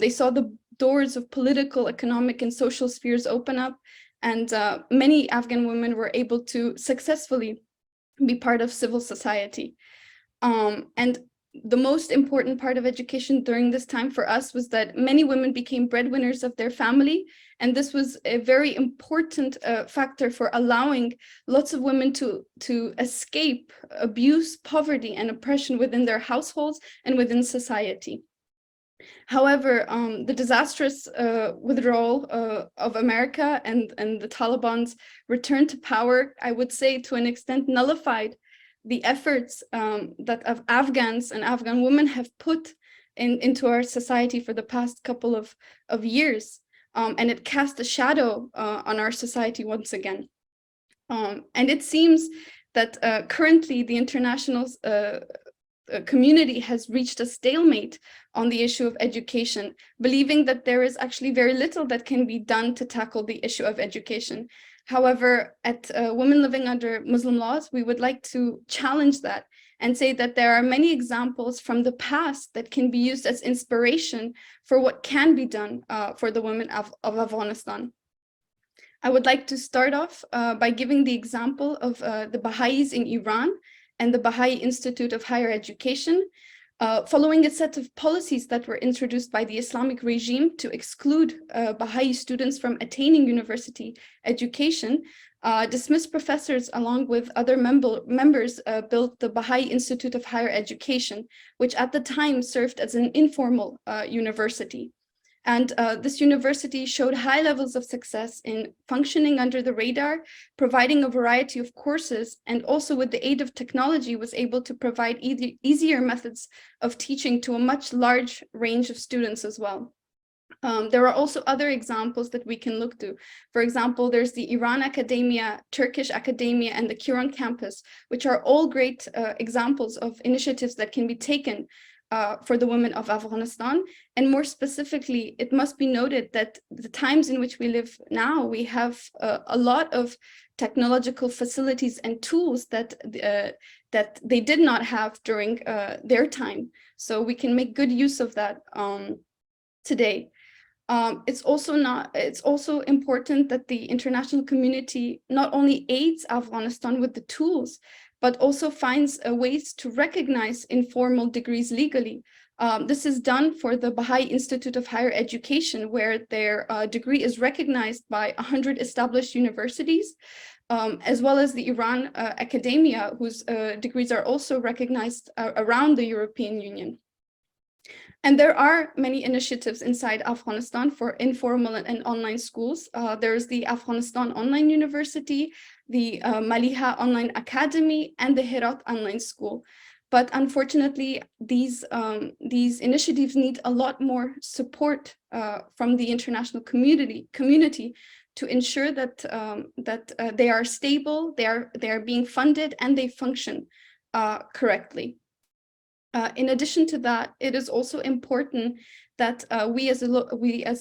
they saw the doors of political, economic, and social spheres open up. And many Afghan women were able to successfully be part of civil society. And the most important part of education during this time for us was that many women became breadwinners of their family. And this was a very important factor for allowing lots of women to escape abuse, poverty, and oppression within their households and within society. However, the disastrous withdrawal of America and the Taliban's return to power, I would say to an extent, nullified the efforts that Afghans and Afghan women have put into our society for the past couple of years. And it cast a shadow on our society once again. And it seems that currently the international community has reached a stalemate on the issue of education, believing that there is actually very little that can be done to tackle the issue of education. However, at Women Living Under Muslim Laws, we would like to challenge that and say that there are many examples from the past that can be used as inspiration for what can be done for the women of Afghanistan. I would like to start off by giving the example of the Baha'is in Iran and the Baha'i Institute of Higher Education, following a set of policies that were introduced by the Islamic regime to exclude Baha'i students from attaining university education. Dismissed professors, along with other members, built the Baha'i Institute of Higher Education, which at the time served as an informal university. And this university showed high levels of success in functioning under the radar, providing a variety of courses, and also with the aid of technology was able to provide easier methods of teaching to a much large range of students as well. There are also other examples that we can look to. For example, there's the Iran Academia, Turkish Academia, and the Quran campus, which are all great examples of initiatives that can be taken for the women of Afghanistan. And more specifically, it must be noted that the times in which we live now, we have a lot of technological facilities and tools that they did not have during their time. So we can make good use of that today. It's also important that the international community not only aids Afghanistan with the tools, but also finds ways to recognize informal degrees legally. This is done for the Baha'i Institute of Higher Education, where their degree is recognized by 100 established universities, as well as the Iran Academia, whose degrees are also recognized around the European Union. And there are many initiatives inside Afghanistan for informal and online schools. There's the Afghanistan Online University, the Maliha Online Academy, and the Herat Online School. But unfortunately, these initiatives need a lot more support from the international community to ensure that they are stable, they are being funded, and they function correctly. In addition to that, it is also important that we as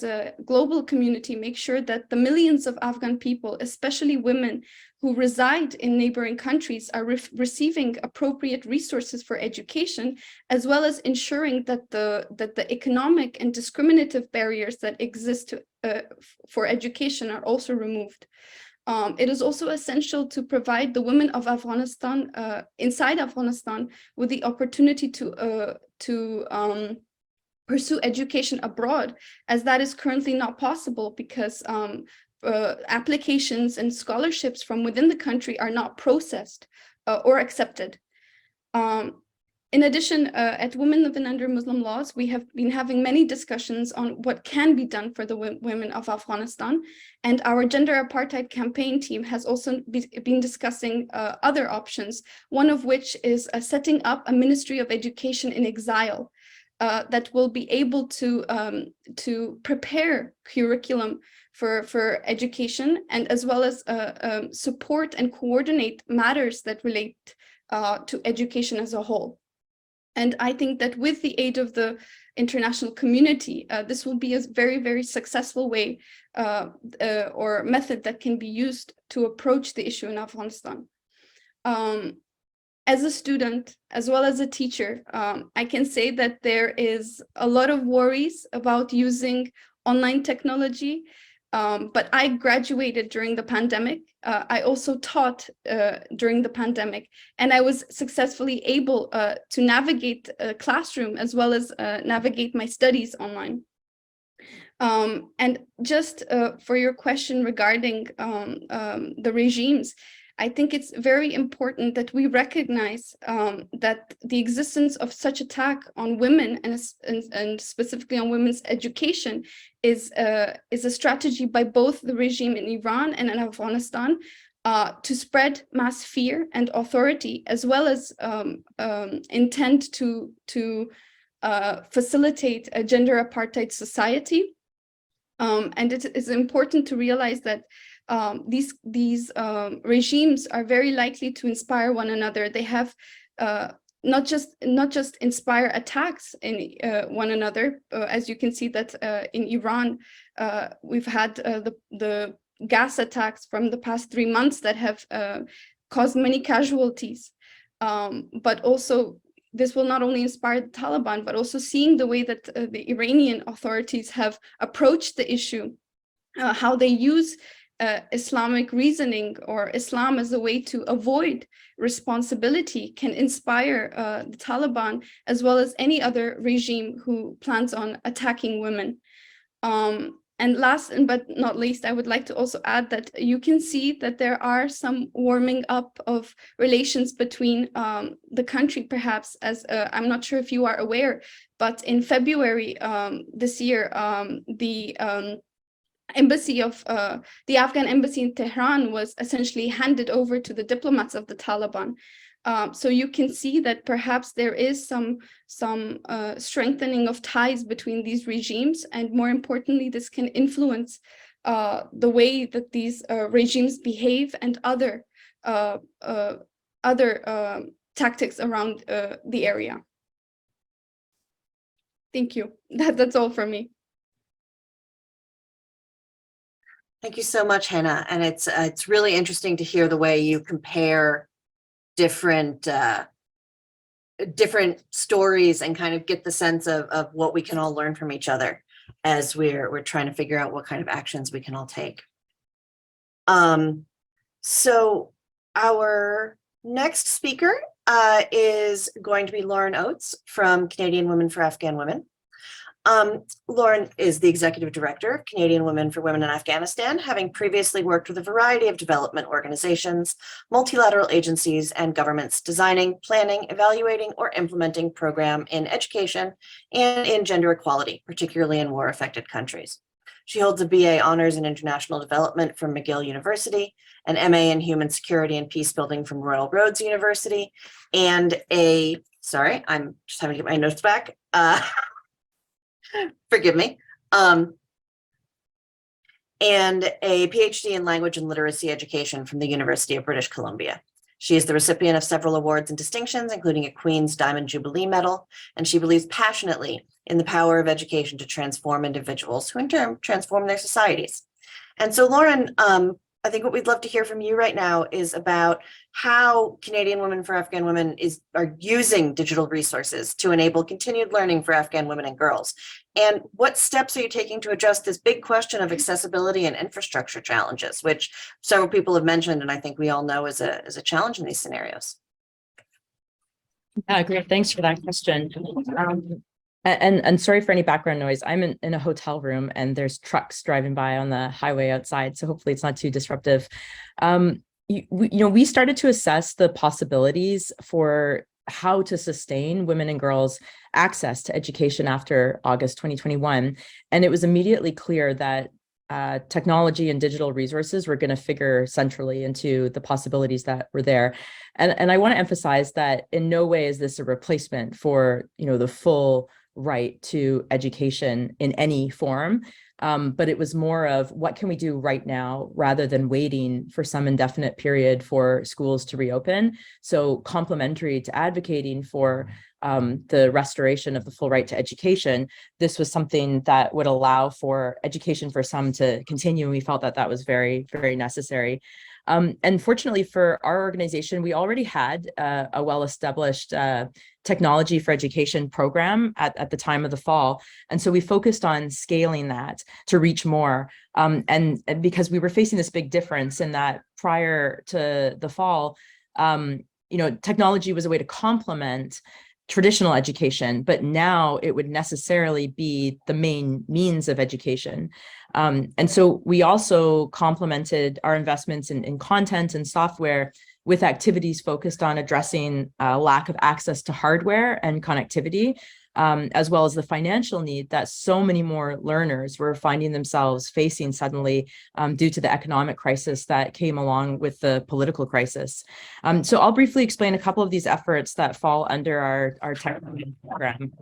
a global community make sure that the millions of Afghan people, especially women who reside in neighboring countries, are receiving appropriate resources for education, as well as ensuring that the economic and discriminative barriers that exist for education are also removed. It is also essential to provide the women of Afghanistan, inside Afghanistan, with the opportunity to pursue education abroad, as that is currently not possible because applications and scholarships from within the country are not processed or accepted. In addition, at Women Living Under Muslim Laws, we have been having many discussions on what can be done for the women of Afghanistan. And our gender apartheid campaign team has also been discussing other options, one of which is setting up a Ministry of Education in exile that will be able to prepare curriculum for education, and as well as support and coordinate matters that relate to education as a whole. And I think that with the aid of the international community, this will be a very, very successful way or method that can be used to approach the issue in Afghanistan. As a student, as well as a teacher, I can say that there is a lot of worries about using online technology, but I graduated during the pandemic. I also taught during the pandemic, and I was successfully able to navigate a classroom as well as navigate my studies online. And just for your question regarding the regimes, I think it's very important that we recognize that the existence of such attack on women and specifically on women's education is a strategy by both the regime in Iran and in Afghanistan to spread mass fear and authority, as well as intent to facilitate a gender apartheid society. And it is important to realize that these regimes are very likely to inspire one another. They have not just inspire attacks in one another, as you can see that in Iran we've had the gas attacks from the past 3 months that have caused many casualties, but also this will not only inspire the Taliban, but also seeing the way that the Iranian authorities have approached the issue, how they use Islamic reasoning or Islam as a way to avoid responsibility can inspire the Taliban as well as any other regime who plans on attacking women. And last but not least, I would like to also add that you can see that there are some warming up of relations between the country, perhaps, as I'm not sure if you are aware, but in February this year, the embassy of the Afghan embassy in Tehran was essentially handed over to the diplomats of the Taliban. So you can see that perhaps there is some strengthening of ties between these regimes, and more importantly, this can influence the way that these regimes behave and other tactics around the area. Thank you. That's all from me. Thank you so much, Hannah. And it's really interesting to hear the way you compare different stories and kind of get the sense of what we can all learn from each other as we're trying to figure out what kind of actions we can all take. So our next speaker is going to be Lauren Oates from Canadian Women for Afghan Women. Lauren is the Executive Director of Canadian Women for Women in Afghanistan, having previously worked with a variety of development organizations, multilateral agencies, and governments designing, planning, evaluating, or implementing program in education and in gender equality, particularly in war-affected countries. She holds a BA Honors in International Development from McGill University, an MA in Human Security and Peacebuilding from Royal Roads University, and sorry, I'm just having to get my notes back. Forgive me, and a PhD in Language and Literacy Education from the University of British Columbia. She is the recipient of several awards and distinctions, including a Queen's Diamond Jubilee Medal, and she believes passionately in the power of education to transform individuals who in turn transform their societies. And so, Lauren, I think what we'd love to hear from you right now is about how Canadian Women for Afghan Women are using digital resources to enable continued learning for Afghan women and girls. And what steps are you taking to address this big question of accessibility and infrastructure challenges, which several people have mentioned, and I think we all know is a challenge in these scenarios? Great, thanks for that question. And sorry for any background noise. I'm in a hotel room and there's trucks driving by on the highway outside, so hopefully it's not too disruptive. We started to assess the possibilities for how to sustain women and girls' access to education after August 2021. And it was immediately clear that technology and digital resources were going to figure centrally into the possibilities that were there. And I want to emphasize that in no way is this a replacement for, the full right to education in any form. But it was more of what can we do right now rather than waiting for some indefinite period for schools to reopen. So complementary to advocating for the restoration of the full right to education, this was something that would allow for education for some to continue. And we felt that that was very, very necessary. And fortunately for our organization, we already had a well-established technology for education program at the time of the fall. And so we focused on scaling that to reach more. And because we were facing this big difference in that prior to the fall, technology was a way to complement traditional education, but now it would necessarily be the main means of education. And so we also complemented our investments in content and software with activities focused on addressing lack of access to hardware and connectivity, as well as the financial need that so many more learners were finding themselves facing suddenly due to the economic crisis that came along with the political crisis. So I'll briefly explain a couple of these efforts that fall under our technology program.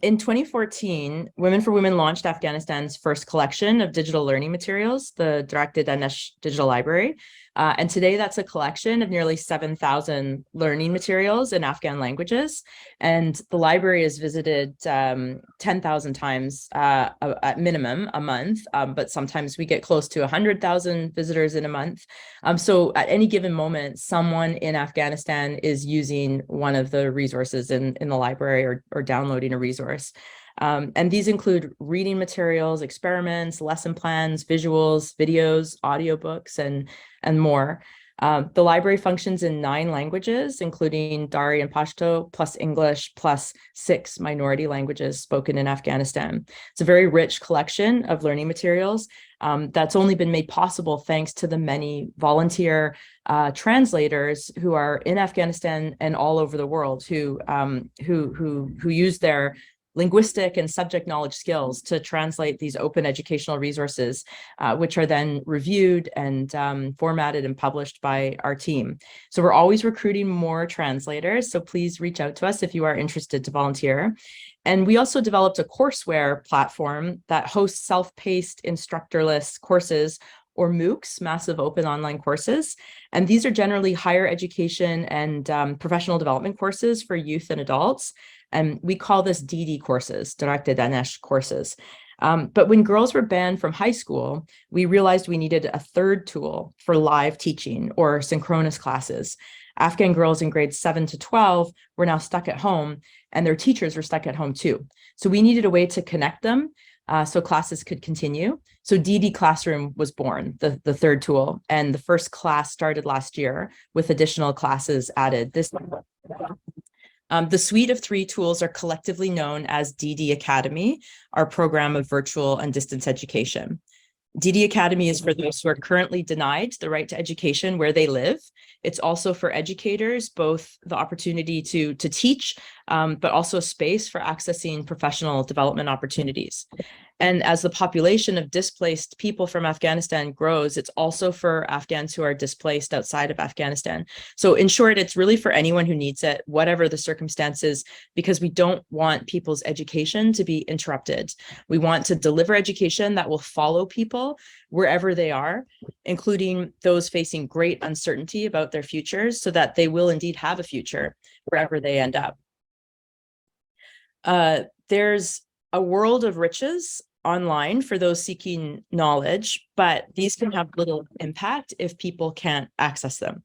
In 2014, Women for Women launched Afghanistan's first collection of digital learning materials, the Directed Danesh Digital Library. And today that's a collection of nearly 7,000 learning materials in Afghan languages. And the library is visited 10,000 times at minimum a month, but sometimes we get close to 100,000 visitors in a month. So at any given moment, someone in Afghanistan is using one of the resources in the library or downloading a resource. And these include reading materials, experiments, lesson plans, visuals, videos, audiobooks, and more. The library functions in 9 languages, including Dari and Pashto, plus English, plus 6 minority languages spoken in Afghanistan. It's a very rich collection of learning materials that's only been made possible thanks to the many volunteer translators who are in Afghanistan and all over the world who use their linguistic and subject knowledge skills to translate these open educational resources, which are then reviewed and formatted and published by our team. So we're always recruiting more translators, so please reach out to us if you are interested to volunteer. And we also developed a courseware platform that hosts self-paced instructorless courses, or MOOCs, massive open online courses. And these are generally higher education and professional development courses for youth and adults. And we call this DD courses, Directed Danesh courses. But when girls were banned from high school, we realized we needed a third tool for live teaching or synchronous classes. Afghan girls in grades 7 to 12 were now stuck at home, and their teachers were stuck at home too. So we needed a way to connect them so classes could continue. So DD Classroom was born, the third tool, and the first class started last year with additional classes added this year. The suite of 3 tools are collectively known as DD Academy, our program of virtual and distance education. DD Academy is for those who are currently denied the right to education where they live. It's also for educators, both the opportunity to teach, but also a space for accessing professional development opportunities. And as the population of displaced people from Afghanistan grows, it's also for Afghans who are displaced outside of Afghanistan. So in short, it's really for anyone who needs it, whatever the circumstances, because we don't want people's education to be interrupted. We want to deliver education that will follow people wherever they are, including those facing great uncertainty about their futures, so that they will indeed have a future wherever they end up. There's a world of riches online for those seeking knowledge, but these can have little impact if people can't access them.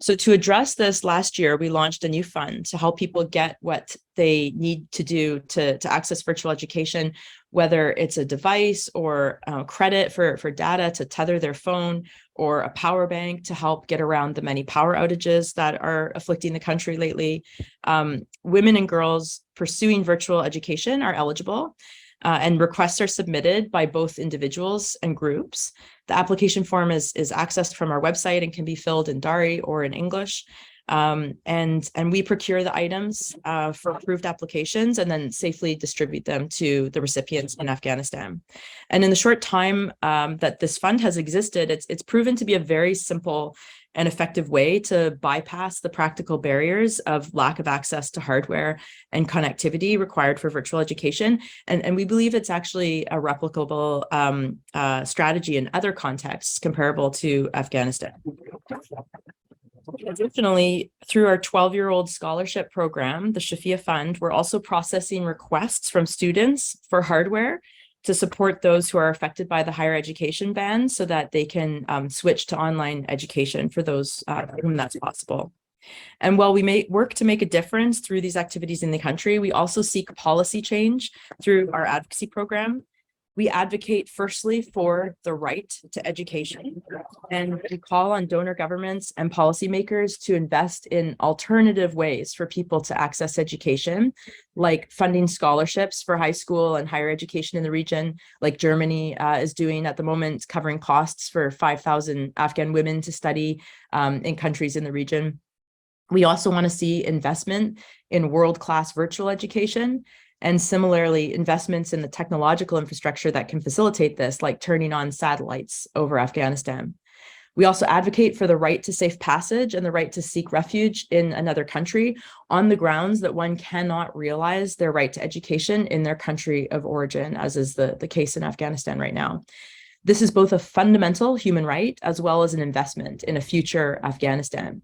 So to address this, last year, we launched a new fund to help people get what they need to do to access virtual education whether it's a device or credit for data to tether their phone, or a power bank to help get around the many power outages that are afflicting the country lately. Women and girls pursuing virtual education are eligible, and requests are submitted by both individuals and groups. The application form is accessed from our website and can be filled in Dari or in English. And we procure the items for approved applications and then safely distribute them to the recipients in Afghanistan. And in the short time that this fund has existed, it's proven to be a very simple and effective way to bypass the practical barriers of lack of access to hardware and connectivity required for virtual education. And we believe it's actually a replicable strategy in other contexts comparable to Afghanistan. Additionally, through our 12-year-old scholarship program, the Shafia Fund, we're also processing requests from students for hardware to support those who are affected by the higher education ban so that they can switch to online education for those whom that's possible. And while we may work to make a difference through these activities in the country, we also seek policy change through our advocacy program. We advocate firstly for the right to education, and we call on donor governments and policymakers to invest in alternative ways for people to access education, like funding scholarships for high school and higher education in the region, like Germany is doing at the moment, covering costs for 5,000 Afghan women to study in countries in the region. We also want to see investment in world-class virtual education, and similarly, investments in the technological infrastructure that can facilitate this, like turning on satellites over Afghanistan. We also advocate for the right to safe passage and the right to seek refuge in another country on the grounds that one cannot realize their right to education in their country of origin, as is the case in Afghanistan right now. This is both a fundamental human right as well as an investment in a future Afghanistan.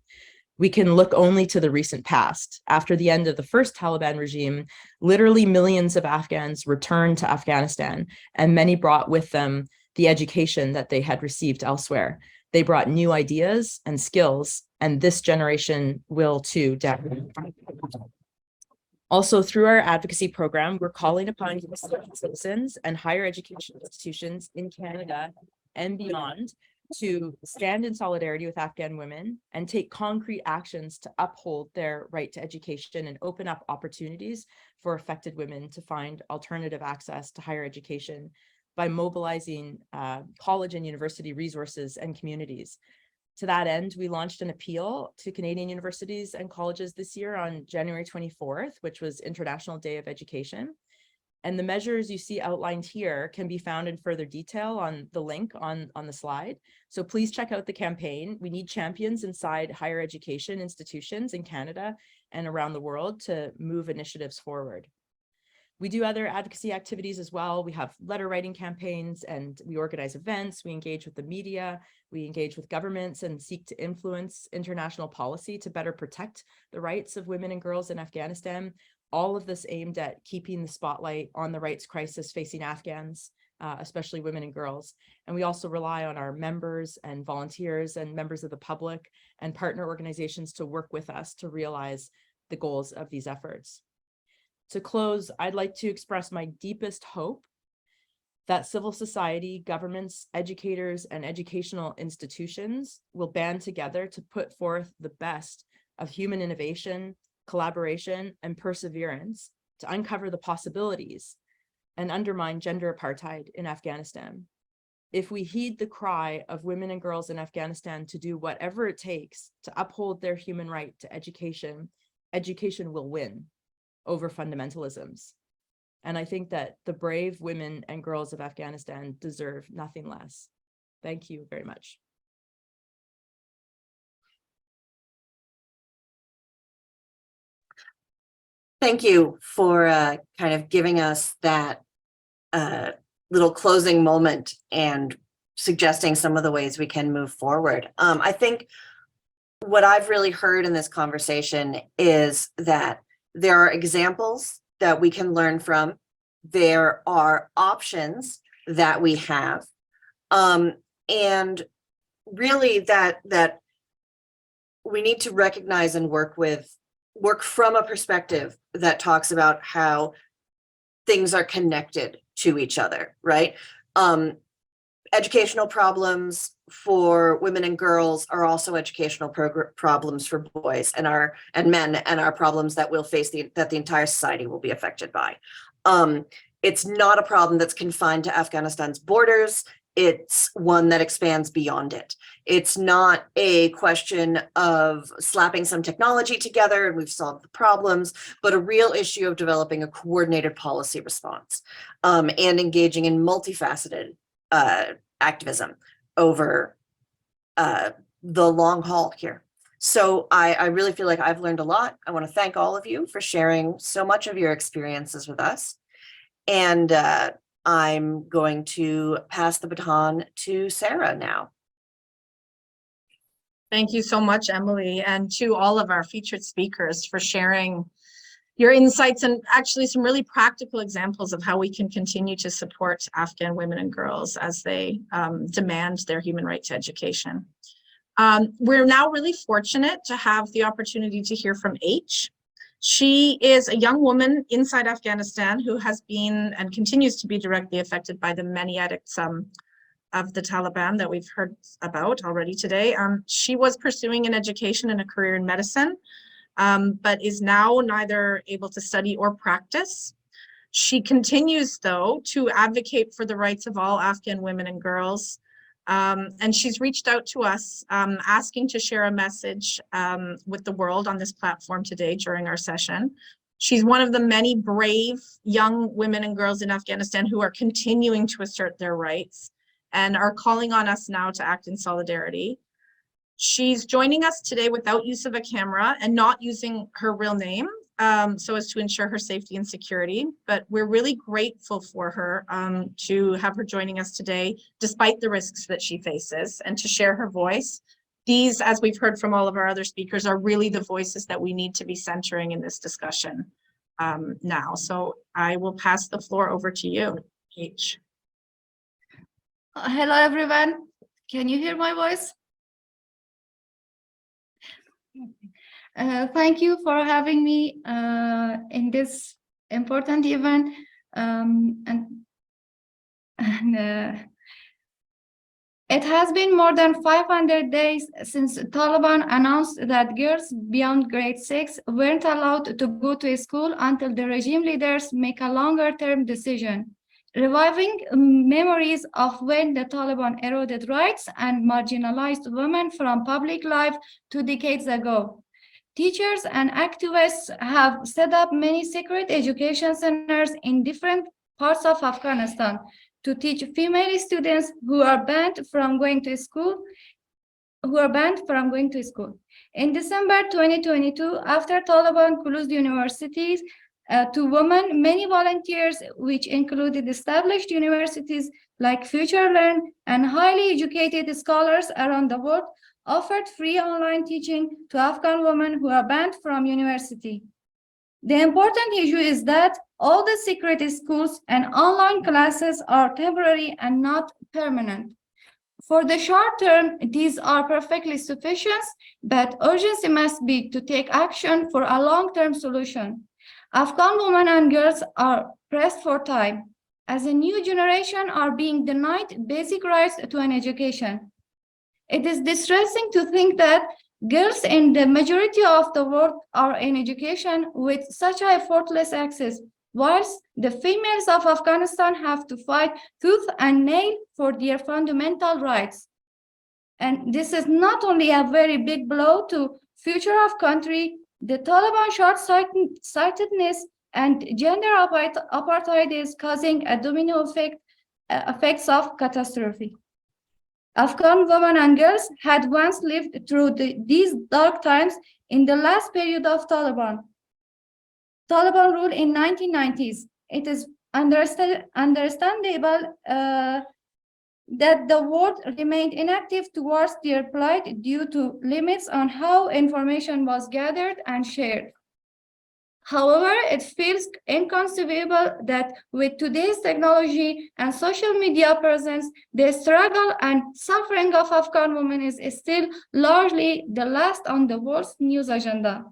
We can look only to the recent past. After the end of the first Taliban regime, literally millions of Afghans returned to Afghanistan, and many brought with them the education that they had received elsewhere. They brought new ideas and skills, and this generation will too, definitely. Also, through our advocacy program, we're calling upon citizens and higher education institutions in Canada and beyond to stand in solidarity with Afghan women and take concrete actions to uphold their right to education and open up opportunities for affected women to find alternative access to higher education by mobilizing college and university resources and communities. To that end, we launched an appeal to Canadian universities and colleges this year on January 24th, which was International Day of Education. And the measures you see outlined here can be found in further detail on the link on the slide. So please check out the campaign. We need champions inside higher education institutions in Canada and around the world to move initiatives forward. We do other advocacy activities as well. We have letter writing campaigns and we organize events. We engage with the media. We engage with governments and seek to influence international policy to better protect the rights of women and girls in Afghanistan. All of this aimed at keeping the spotlight on the rights crisis facing Afghans, especially women and girls. And we also rely on our members and volunteers and members of the public and partner organizations to work with us to realize the goals of these efforts. To close, I'd like to express my deepest hope that civil society, governments, educators, and educational institutions will band together to put forth the best of human innovation, collaboration, and perseverance to uncover the possibilities and undermine gender apartheid in Afghanistan. If we heed the cry of women and girls in Afghanistan to do whatever it takes to uphold their human right to education, education will win over fundamentalisms. And I think that the brave women and girls of Afghanistan deserve nothing less. Thank you very much. Thank you for kind of giving us that little closing moment and suggesting some of the ways we can move forward. I think what I've really heard in this conversation is that there are examples that we can learn from. There are options that we have. And really that we need to recognize and work from a perspective that talks about how things are connected to each other, right? Educational problems for women and girls are also educational problems for boys and men, and are problems that will face that the entire society will be affected by. It's not a problem that's confined to Afghanistan's borders. It's one that expands beyond it. It's not a question of slapping some technology together and we've solved the problems, but a real issue of developing a coordinated policy response, and engaging in multifaceted activism over the long haul here. So I really feel like I've learned a lot. I want to thank all of you for sharing so much of your experiences with us. And I'm going to pass the baton to Sarah now. Thank you so much, Emily, and to all of our featured speakers for sharing your insights and actually some really practical examples of how we can continue to support Afghan women and girls as they demand their human right to education. We're now really fortunate to have the opportunity to hear from H. She is a young woman inside Afghanistan who has been and continues to be directly affected by the many edicts of the Taliban that we've heard about already today. She was pursuing an education and a career in medicine, but is now neither able to study or practice. She continues, though, to advocate for the rights of all Afghan women and girls. And she's reached out to us asking to share a message with the world on this platform today during our session. She's one of the many brave young women and girls in Afghanistan who are continuing to assert their rights and are calling on us now to act in solidarity. She's joining us today without use of a camera and not using her real name so as to ensure her safety and security. But we're really grateful for her to have her joining us today, despite the risks that she faces, and to share her voice. These, as we've heard from all of our other speakers, are really the voices that we need to be centering in this discussion now. So I will pass the floor over to you, H. Hello, everyone. Can you hear my voice? Thank you for having me in this important event. It has been more than 500 days since Taliban announced that girls beyond grade 6 weren't allowed to go to school until the regime leaders make a longer-term decision, reviving memories of when the Taliban eroded rights and marginalized women from public life 2 decades ago. Teachers and activists have set up many secret education centers in different parts of Afghanistan to teach female students who are banned from going to school. In December 2022, after Taliban closed universities to women, many volunteers, which included established universities like FutureLearn and highly educated scholars around the world, offered free online teaching to Afghan women who are banned from university. The important issue is that all the secret schools and online classes are temporary and not permanent. For the short term, these are perfectly sufficient, but urgency must be to take action for a long-term solution. Afghan women and girls are pressed for time, as a new generation are being denied basic rights to an education. It is distressing to think that girls in the majority of the world are in education with such a effortless access, whilst the females of Afghanistan have to fight tooth and nail for their fundamental rights. And this is not only a very big blow to future of country, the Taliban short-sightedness and gender apartheid is causing a domino effects of catastrophe. Afghan women and girls had once lived through these dark times in the last period of Taliban rule in 1990s. It is understandable that the world remained inactive towards their plight due to limits on how information was gathered and shared. However, it feels inconceivable that with today's technology and social media presence, the struggle and suffering of Afghan women is still largely the last on the world's news agenda.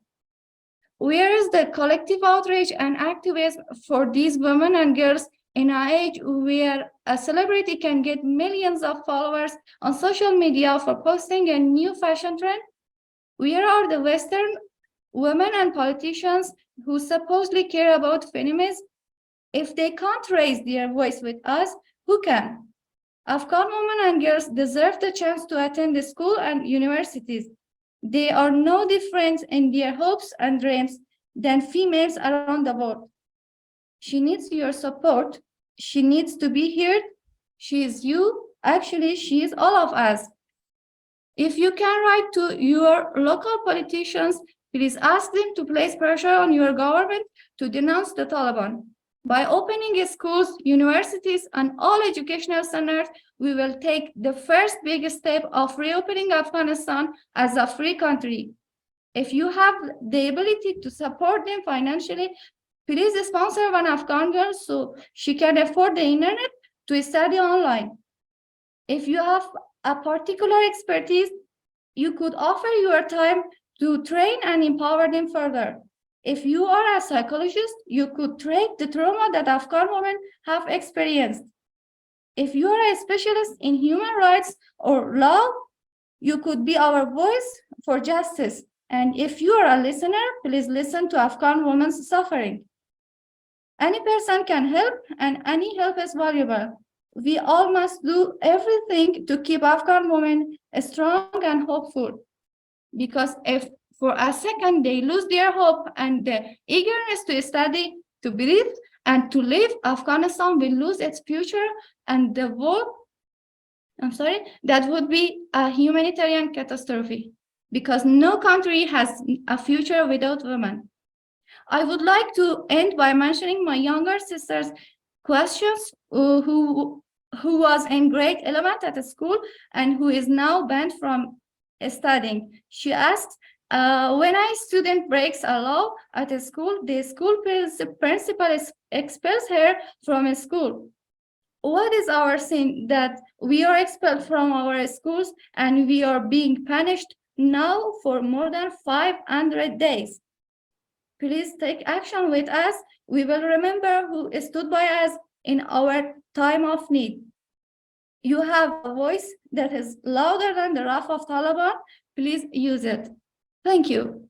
Where is the collective outrage and activism for these women and girls In an age where a celebrity can get millions of followers on social media for posting a new fashion trend? Where are the Western women and politicians who supposedly care about feminism? If they can't raise their voice with us, who can? Afghan women and girls deserve the chance to attend the school and universities. They are no different in their hopes and dreams than females around the world. She needs your support. She needs to be heard. She is you. Actually, she is all of us. If you can write to your local politicians, please ask them to place pressure on your government to denounce the Taliban. By opening schools, universities, and all educational centers, we will take the first big step of reopening Afghanistan as a free country. If you have the ability to support them financially, please sponsor one Afghan girl so she can afford the internet to study online. If you have a particular expertise, you could offer your time to train and empower them further. If you are a psychologist, you could treat the trauma that Afghan women have experienced. If you are a specialist in human rights or law, you could be our voice for justice. And if you are a listener, please listen to Afghan women's suffering. Any person can help, and any help is valuable. We all must do everything to keep Afghan women strong and hopeful. Because if for a second they lose their hope and the eagerness to study, to breathe, and to live, Afghanistan will lose its future, and the war, that would be a humanitarian catastrophe. Because no country has a future without women. I would like to end by mentioning my younger sister's questions, who was in grade 11 at a school and who is now banned from studying. She asked, when a student breaks a law at a school, the school principal expels her from a school. What is our sin that we are expelled from our schools and we are being punished now for more than 500 days? Please take action with us. We will remember who stood by us in our time of need. You have a voice that is louder than the wrath of Taliban. Please use it. Thank you.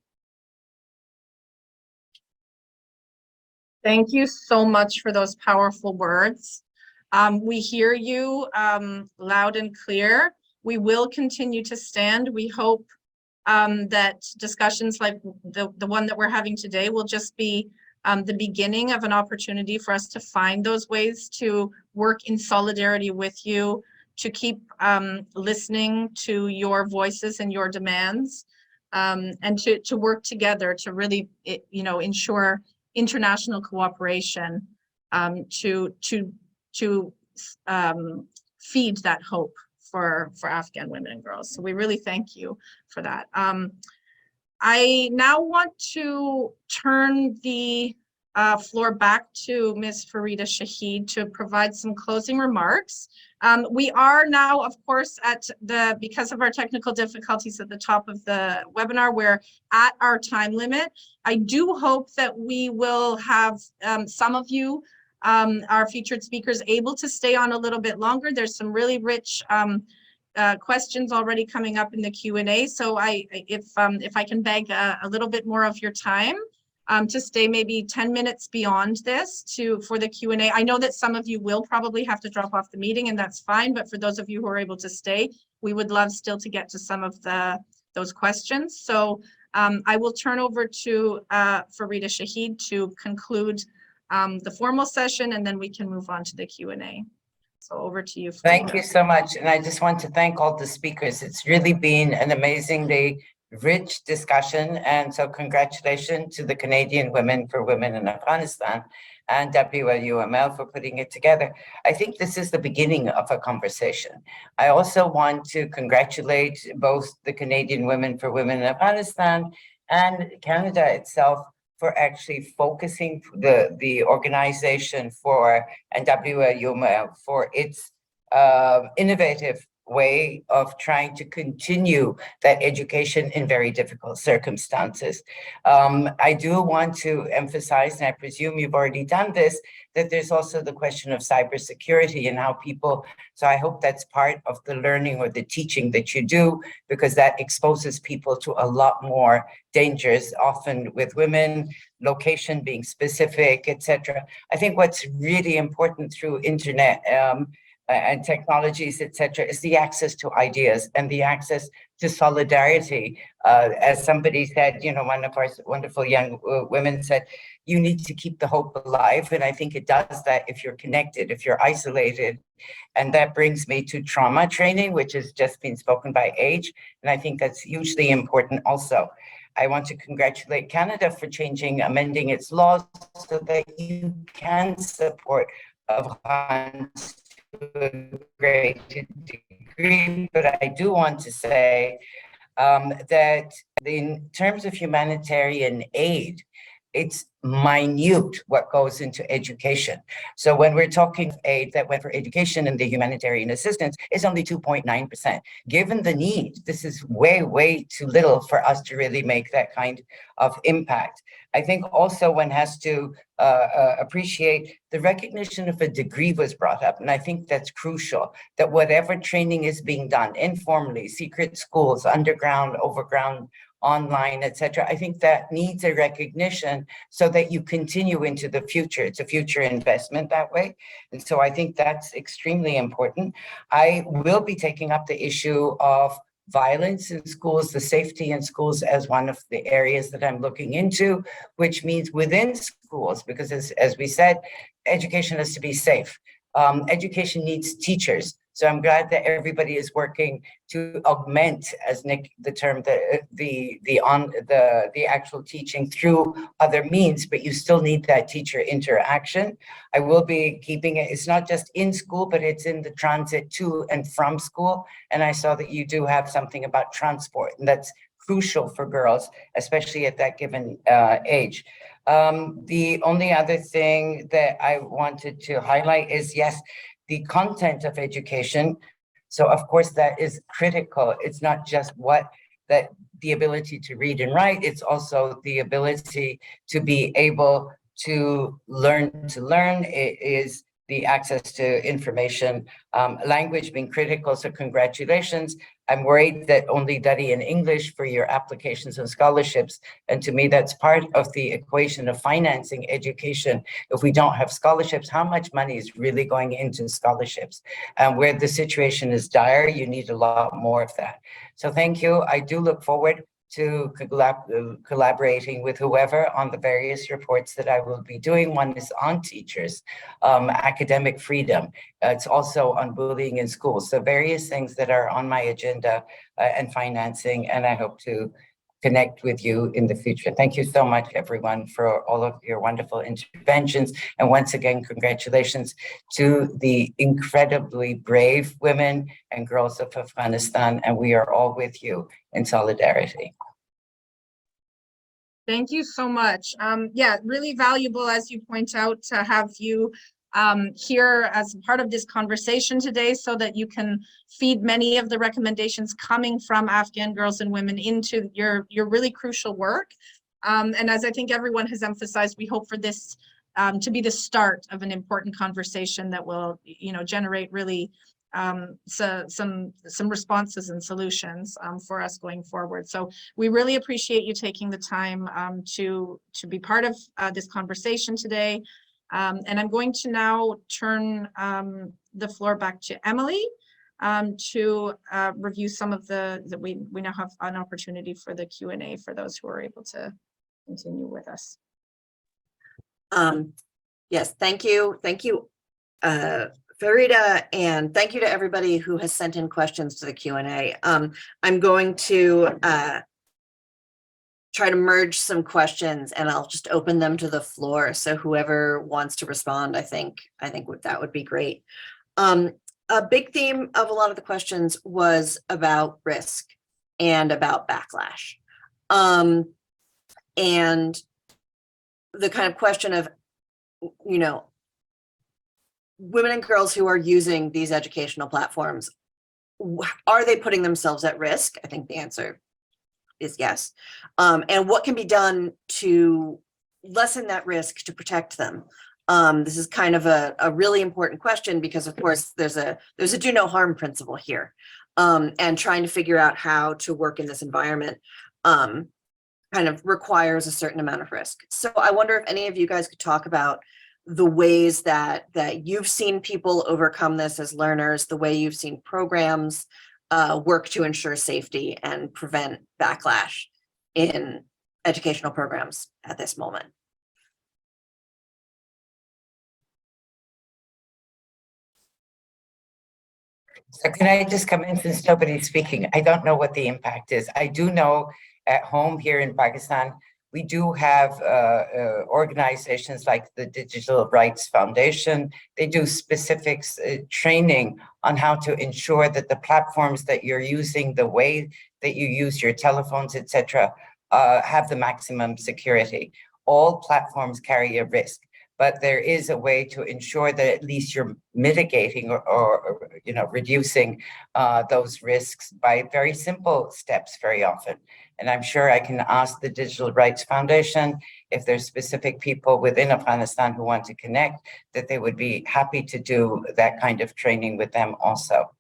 Thank you so much for those powerful words. We hear you loud and clear. We will continue to stand. We hope that discussions like the one that we're having today will just be the beginning of an opportunity for us to find those ways to work in solidarity with you, to keep listening to your voices and your demands, and to work together to really, ensure international cooperation to feed that hope for Afghan women and girls. So we really thank you for that. I now want to turn the floor back to Ms. Farida Shahid to provide some closing remarks. We are now, of course, because of our technical difficulties at the top of the webinar, we're at our time limit. I do hope that we will have some of you, our featured speakers, able to stay on a little bit longer. There's some really rich questions already coming up in the Q&A. So if I can beg a little bit more of your time to stay maybe 10 minutes beyond this for the Q&A. I know that some of you will probably have to drop off the meeting, and that's fine. But for those of you who are able to stay, we would love still to get to some of those questions. So I will turn over to Farida Shahid to conclude the formal session, and then we can move on to the Q&A. So over to you, Farida. Thank you so much. And I just want to thank all the speakers. It's really been an amazingly rich discussion. And so congratulations to the Canadian Women for Women in Afghanistan and WLUML for putting it together. I think this is the beginning of a conversation. I also want to congratulate both the Canadian Women for Women in Afghanistan and Canada itself for actually focusing the organization and WLUML for its innovative way of trying to continue that education in very difficult circumstances. I do want to emphasize, and I presume you've already done this, that there's also the question of cybersecurity and how people, so I hope that's part of the learning or the teaching that you do, because that exposes people to a lot more dangers, often with women, location being specific, etc. I think what's really important through internet and technologies, etc., is the access to ideas and the access to solidarity. As somebody said, you know, one of our wonderful young women said, you need to keep the hope alive. And I think it does that if you're connected, if you're isolated. And that brings me to trauma training, which has just been spoken by Age. And I think that's hugely important also. I want to congratulate Canada for amending its laws so that you can support Afghans to a great degree. But I do want to say that in terms of humanitarian aid, it's minute what goes into education. So when we're talking aid that went for education and the humanitarian assistance is only 2.9%. Given the need, this is way, way too little for us to really make that kind of impact. I think also one has to appreciate the recognition of a degree was brought up. And I think that's crucial, that whatever training is being done informally, secret schools, underground, overground, online, etc. I think that needs a recognition so that you continue into the future. It's a future investment that way. And so I think that's extremely important. I will be taking up the issue of violence in schools, the safety in schools as one of the areas that I'm looking into, which means within schools, because as we said, education has to be safe. Education needs teachers. So I'm glad that everybody is working to augment, as Nick, the term, the actual teaching through other means, but you still need that teacher interaction. I will be keeping it, it's not just in school, but it's in the transit to and from school. And I saw that you do have something about transport, and that's crucial for girls, especially at that given age. The only other thing that I wanted to highlight is, yes, the content of education. So of course that is critical. It's not just the ability to read and write, it's also the ability to be able to learn. It is the access to information, language being critical, so congratulations. I'm worried that only Dutty and English for your applications and scholarships. And to me, that's part of the equation of financing education. If we don't have scholarships, how much money is really going into scholarships? Where the situation is dire, you need a lot more of that. So thank you. I do look forward to collaborating with whoever on the various reports that I will be doing. One is on teachers, academic freedom. It's also on bullying in schools. So various things that are on my agenda and financing, and I hope to connect with you in the future. Thank you so much, everyone, for all of your wonderful interventions. And once again, congratulations to the incredibly brave women and girls of Afghanistan. And we are all with you in solidarity. Thank you so much. Yeah, really valuable, as you point out, to have you here as part of this conversation today, so that you can feed many of the recommendations coming from Afghan girls and women into your really crucial work. And as I think everyone has emphasized, we hope for this to be the start of an important conversation that will, generate really some responses and solutions for us going forward. So we really appreciate you taking the time to be part of this conversation today. And I'm going to now turn the floor back to Emily to review some of we now have an opportunity for the Q&A for those who are able to continue with us. Yes, thank you. Thank you, Farida, and thank you to everybody who has sent in questions to the Q&A. I'm going to try to merge some questions, and I'll just open them to the floor. So whoever wants to respond, I think that would be great. A big theme of a lot of the questions was about risk and about backlash. And the kind of question of, women and girls who are using these educational platforms, are they putting themselves at risk? I think the answer is yes. And what can be done to lessen that risk to protect them? This is kind of a really important question because, of course, there's a do no harm principle here, and trying to figure out how to work in this environment kind of requires a certain amount of risk. So I wonder if any of you guys could talk about the ways that you've seen people overcome this as learners, the way you've seen programs work to ensure safety and prevent backlash in educational programs at this moment. So can I just come in since nobody's speaking? I don't know what the impact is. I do know at home here in Pakistan, we do have organizations like the Digital Rights Foundation. They do specific training on how to ensure that the platforms that you're using, the way that you use your telephones, etc., have the maximum security. All platforms carry a risk, but there is a way to ensure that at least you're mitigating or reducing those risks by very simple steps very often. And I'm sure I can ask the Digital Rights Foundation if there's specific people within Afghanistan who want to connect, that they would be happy to do that kind of training with them also.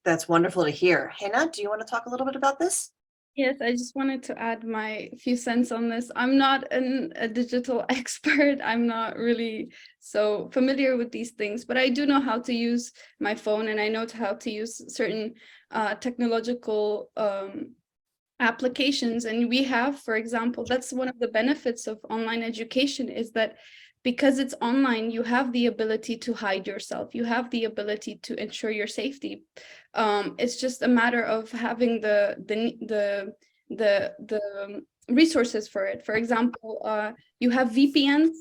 That's wonderful to hear. Hannah, do you want to talk a little bit about this? Yes, I just wanted to add my few cents on this. I'm not a digital expert. I'm not really so familiar with these things, but I do know how to use my phone, and I know how to use certain technological applications. And we have, for example, that's one of the benefits of online education, is that because it's online, you have the ability to hide yourself. You have the ability to ensure your safety. It's just a matter of having the resources for it. For example, you have VPNs,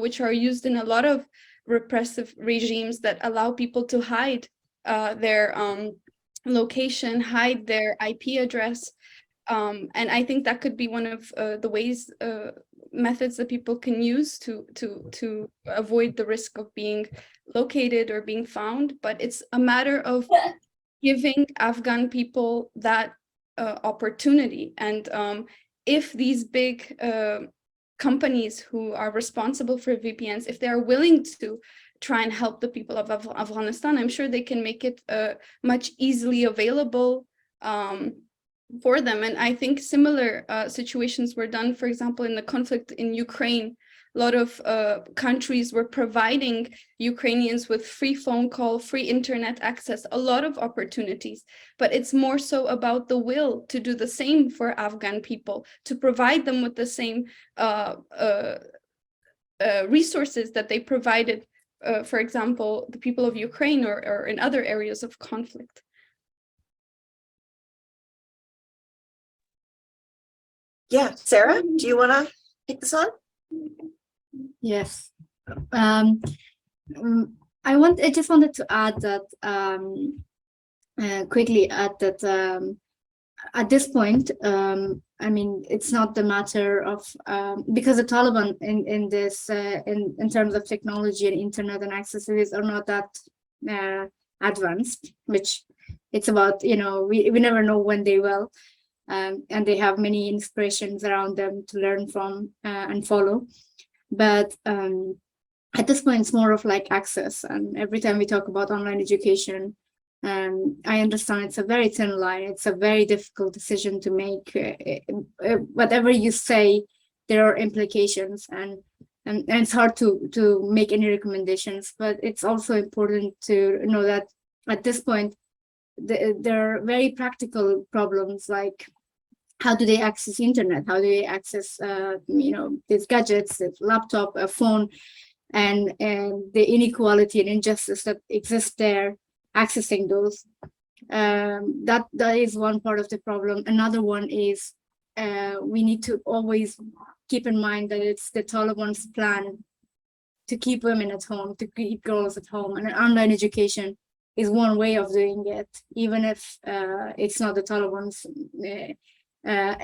which are used in a lot of repressive regimes that allow people to hide their location, hide their IP address. And I think that could be one of the ways, methods that people can use to avoid the risk of being located or being found. But it's a matter of giving Afghan people that opportunity. And if these big companies who are responsible for VPNs, if they are willing to try and help the people of Afghanistan, I'm sure they can make it much easily available for them. And I think similar situations were done, for example, in the conflict in Ukraine. A lot of countries were providing Ukrainians with free phone call, free internet access, a lot of opportunities. But it's more so about the will to do the same for Afghan people, to provide them with the same resources that they provided, for example, the people of Ukraine or in other areas of conflict. Yeah, Sarah, do you want to take this on? Yes. I just wanted to add that quickly at this point, I mean, it's not the matter of because the Taliban in this in terms of technology and internet and access to this are not that advanced, which it's about, we never know when they will. And they have many inspirations around them to learn from and follow. But at this point, it's more of like access. And every time we talk about online education, I understand it's a very thin line. It's a very difficult decision to make. Whatever you say, there are implications, and it's hard to make any recommendations. But it's also important to know that at this point, there are very practical problems, like how do they access internet? How do they access, these gadgets, a laptop, a phone, and the inequality and injustice that exists there, accessing those. That is one part of the problem. Another one is we need to always keep in mind that it's the Taliban's plan to keep women at home, to keep girls at home, and online education is one way of doing it, even if it's not the Taliban's,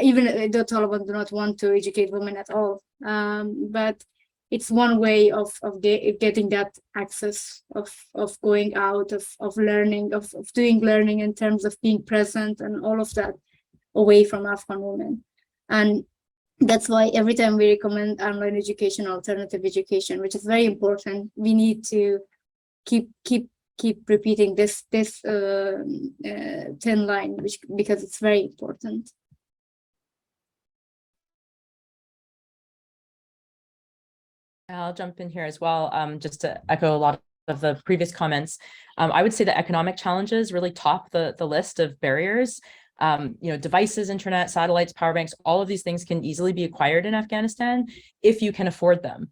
even the Taliban do not want to educate women at all. But it's one way of getting that access of going out, of learning, of doing learning in terms of being present and all of that away from Afghan women. And that's why every time we recommend online education, alternative education, which is very important, we need to keep repeating this thin line, because it's very important. I'll jump in here as well, just to echo a lot of the previous comments. I would say that economic challenges really top the list of barriers. Devices, internet, satellites, power banks, all of these things can easily be acquired in Afghanistan if you can afford them.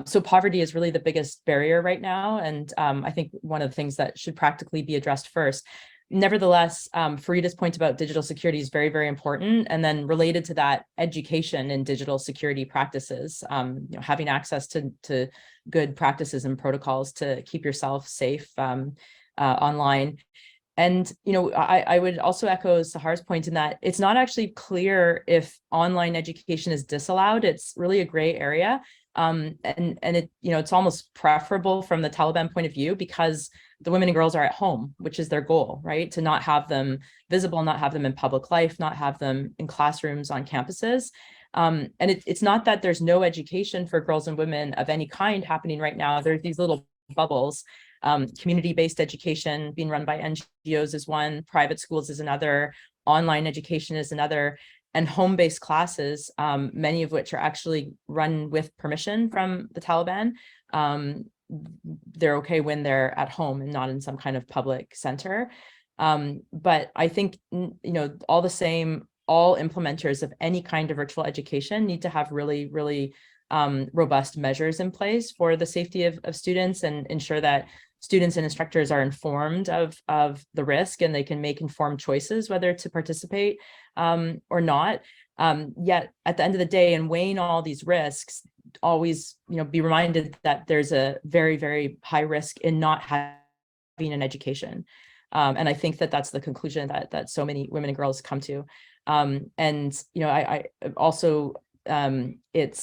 So poverty is really the biggest barrier right now. And I think one of the things that should practically be addressed first. Nevertheless, Farida's point about digital security is very, very important. And then related to that, education in digital security practices, having access to good practices and protocols to keep yourself safe online. And, I would also echo Sahar's point in that it's not actually clear if online education is disallowed. It's really a gray area. And it, it's almost preferable from the Taliban point of view, because the women and girls are at home, which is their goal, right? To not have them visible, not have them in public life, not have them in classrooms on campuses. And it's not that there's no education for girls and women of any kind happening right now. There's these little bubbles. Community-based education being run by NGOs is one, private schools is another, online education is another, and home-based classes, many of which are actually run with permission from the Taliban. They're okay when they're at home and not in some kind of public center. But I think, all the same, all implementers of any kind of virtual education need to have really, really robust measures in place for the safety of students, and ensure that students and instructors are informed of the risk, and they can make informed choices whether to participate or not. Yet at the end of the day, in weighing all these risks, always be reminded that there's a very, very high risk in not having an education. And I think that that's the conclusion that so many women and girls come to. I also, it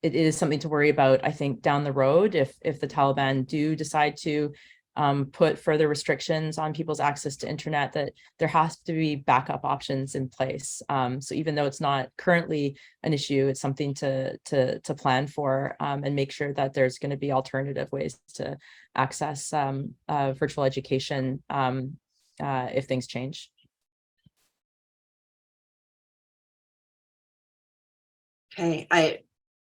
is something to worry about, I think, down the road, if the Taliban do decide to put further restrictions on people's access to internet, that there has to be backup options in place. So even though it's not currently an issue, it's something to plan for, and make sure that there's going to be alternative ways to access virtual education if things change. Okay,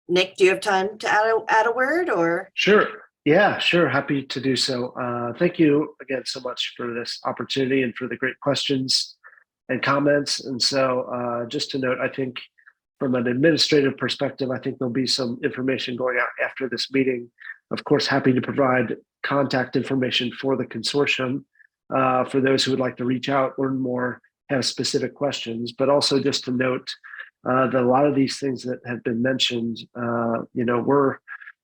Nick, do you have time to add a word, or? Sure. Yeah, sure. Happy to do so. Thank you again so much for this opportunity and for the great questions and comments. And so just to note, I think from an administrative perspective, I think there'll be some information going out after this meeting. Of course, happy to provide contact information for the consortium for those who would like to reach out, learn more, have specific questions, but also just to note that a lot of these things that have been mentioned,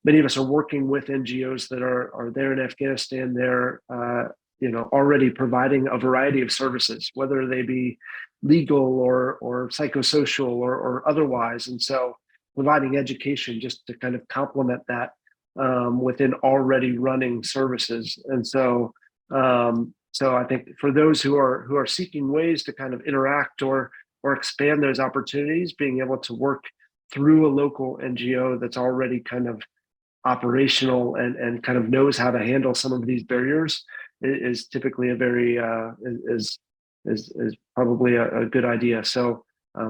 many of us are working with NGOs that are there in Afghanistan. They're already providing a variety of services, whether they be legal or psychosocial or otherwise. And so providing education just to kind of complement that within already running services. And so I think for those who are seeking ways to kind of interact or expand those opportunities, being able to work through a local NGO that's already kind of operational and kind of knows how to handle some of these barriers is typically a very is probably a good idea. So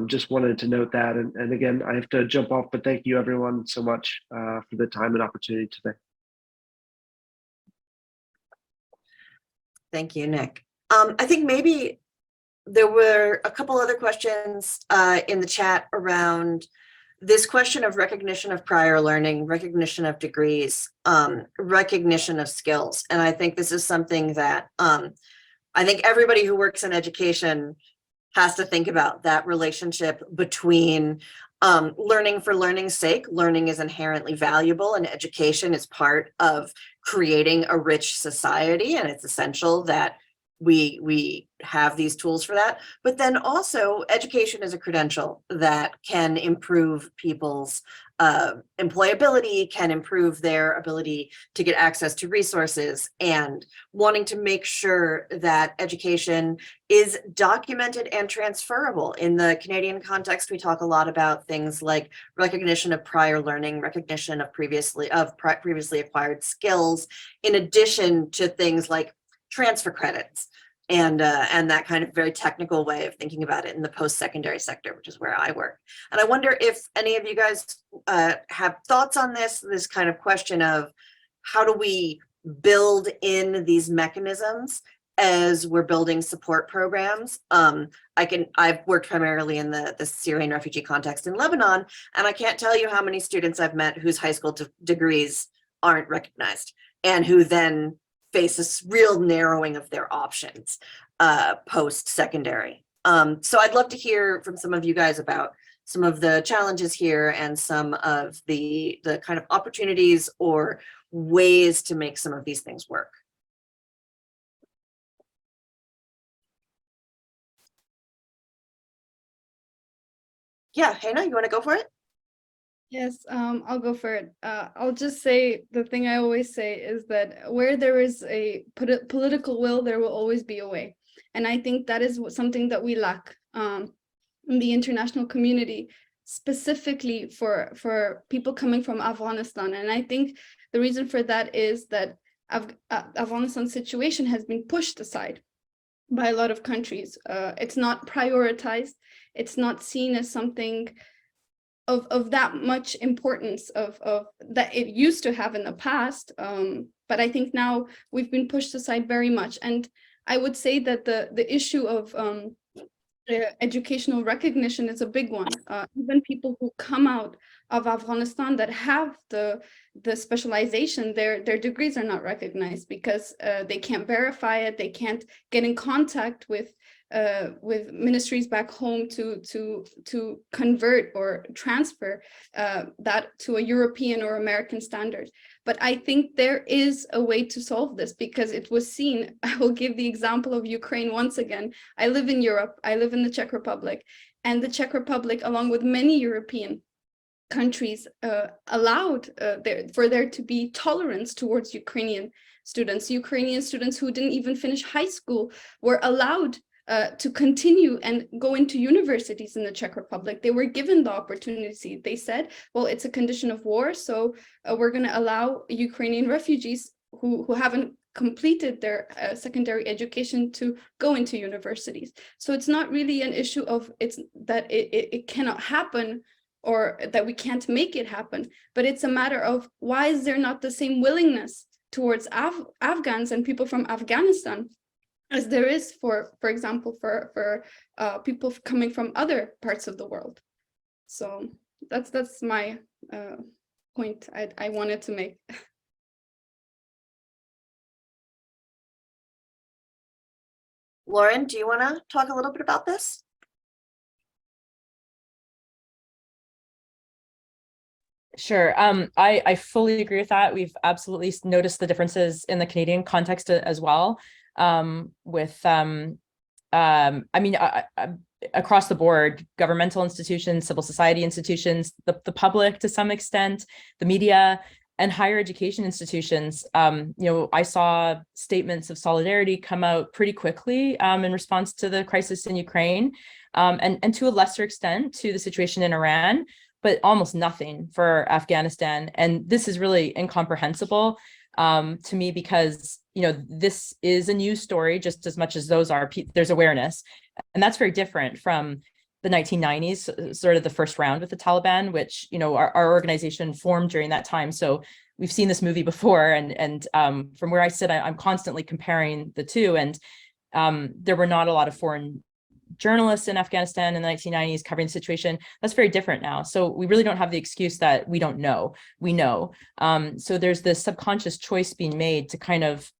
just wanted to note that. And again, I have to jump off, but thank you everyone so much for the time and opportunity today. Thank you, Nick. I think maybe there were a couple other questions in the chat around this question of recognition of prior learning, recognition of degrees, recognition of skills. And I think this is something that I think everybody who works in education has to think about, that relationship between learning for learning's sake. Learning is inherently valuable, and education is part of creating a rich society. And it's essential that we have these tools for that. But then also education is a credential that can improve people's employability, can improve their ability to get access to resources, and wanting to make sure that education is documented and transferable. In the Canadian context, we talk a lot about things like recognition of prior learning, recognition of previously acquired skills, in addition to things like transfer credits and that kind of very technical way of thinking about it in the post-secondary sector, which is where I work. And I wonder if any of you guys have thoughts on this kind of question of how do we build in these mechanisms as we're building support programs. I've worked primarily in the Syrian refugee context in Lebanon, and I can't tell you how many students I've met whose high school degrees aren't recognized, and who then face a real narrowing of their options post-secondary. So I'd love to hear from some of you guys about some of the challenges here and some of the kind of opportunities or ways to make some of these things work. Yeah, Hannah, you want to go for it? Yes, I'll go for it. I'll just say the thing I always say is that where there is a political will, there will always be a way. And I think that is something that we lack in the international community, specifically for people coming from Afghanistan. And I think the reason for that is that Afghanistan's situation has been pushed aside by a lot of countries. It's not prioritized. It's not seen as something of that much importance of that it used to have in the past, but I think now we've been pushed aside very much. And I would say that the issue of educational recognition is a big one. Even people who come out of Afghanistan that have the specialization, their degrees are not recognized because they can't verify it. They can't get in contact with ministries back home to convert or transfer that to a European or American standard. But I think there is a way to solve this because it was seen. I will give the example of Ukraine once again. I live in Europe. I live in the Czech Republic, and the Czech Republic, along with many European countries, allowed for there to be tolerance towards Ukrainian students. Ukrainian students who didn't even finish high school were allowed to continue and go into universities in the Czech Republic. They were given the opportunity. They said, well, it's a condition of war, so we're going to allow Ukrainian refugees who haven't completed their secondary education to go into universities. So it's not really an issue of it cannot happen or that we can't make it happen, but it's a matter of why is there not the same willingness towards Afghans and people from Afghanistan as there is for example, for people coming from other parts of the world. So that's my point I wanted to make. Lauren, do you want to talk a little bit about this? Sure. I fully agree with that. We've absolutely noticed the differences in the Canadian context as well. Across the board, governmental institutions, civil society institutions, the public to some extent, the media, and higher education institutions. I saw statements of solidarity come out pretty quickly in response to the crisis in Ukraine, and to a lesser extent to the situation in Iran, but almost nothing for Afghanistan. And this is really incomprehensible to me because, this is a news story just as much as those are. There's awareness, and that's very different from the 1990s, sort of the first round with the Taliban, which, our organization formed during that time. So we've seen this movie before, and from where I sit, I'm constantly comparing the two. And there were not a lot of foreign journalists in Afghanistan in the 1990s covering the situation. That's very different now. So we really don't have the excuse that we don't know. We know. So there's this subconscious choice being made to kind of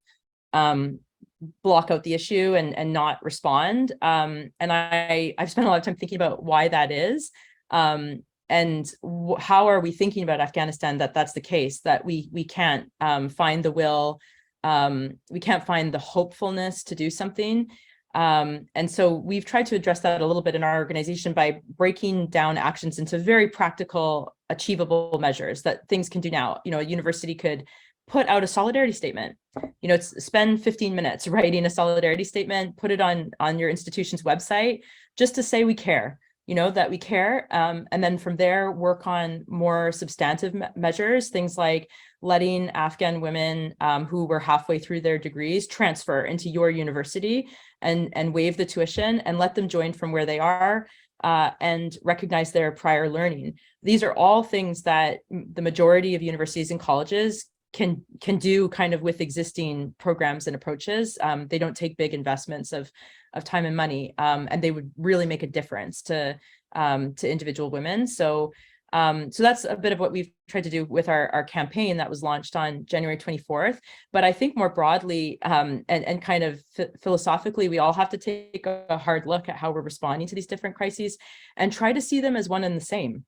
block out the issue and not respond. And I've spent a lot of time thinking about why that is. And how are we thinking about Afghanistan that's the case, that we can't find the will we can't find the hopefulness to do something. And so we've tried to address that a little bit in our organization by breaking down actions into very practical, achievable measures that things can do now. You know, a university could put out a solidarity statement. You know, spend 15 minutes writing a solidarity statement, put it on your institution's website, just to say we care, you know, that we care. And then from there, work on more substantive measures, things like letting Afghan women who were halfway through their degrees transfer into your university and waive the tuition and let them join from where they are and recognize their prior learning. These are all things that the majority of universities and colleges can do kind of with existing programs and approaches. They don't take big investments of time and money, and they would really make a difference to individual women. So that's a bit of what we've tried to do with our campaign that was launched on January 24th. But I think more broadly and kind of philosophically, we all have to take a hard look at how we're responding to these different crises and try to see them as one and the same.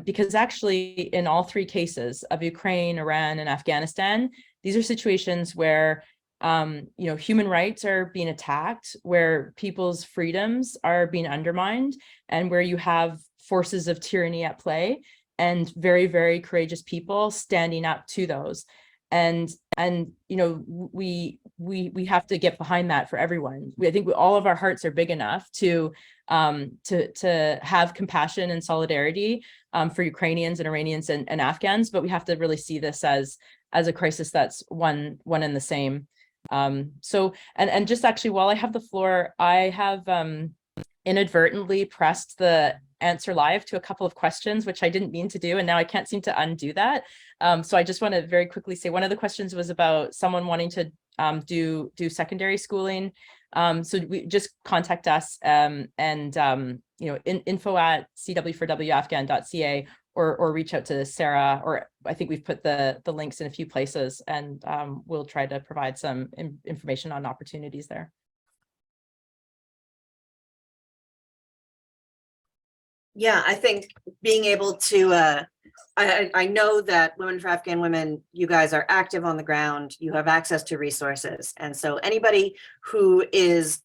Because actually in all three cases of Ukraine, Iran, and Afghanistan, these are situations where you know, human rights are being attacked, where people's freedoms are being undermined, and where you have forces of tyranny at play and very, very courageous people standing up to those. And you know, we have to get behind that for everyone. I think all of our hearts are big enough to have compassion and solidarity for Ukrainians and Iranians and Afghans, but we have to really see this as a crisis that's one and the same. So just actually, while I have the floor, I have inadvertently pressed the answer live to a couple of questions, which I didn't mean to do, and now I can't seem to undo that. So I just want to very quickly say one of the questions was about someone wanting to do secondary schooling. So we just contact us you know, info@cw4wafghan.ca or reach out to Sarah, or I think we've put the links in a few places, and we'll try to provide some information on opportunities there. Yeah, I think being able to, I know that Women for Afghan Women, you guys are active on the ground, you have access to resources. And so anybody who is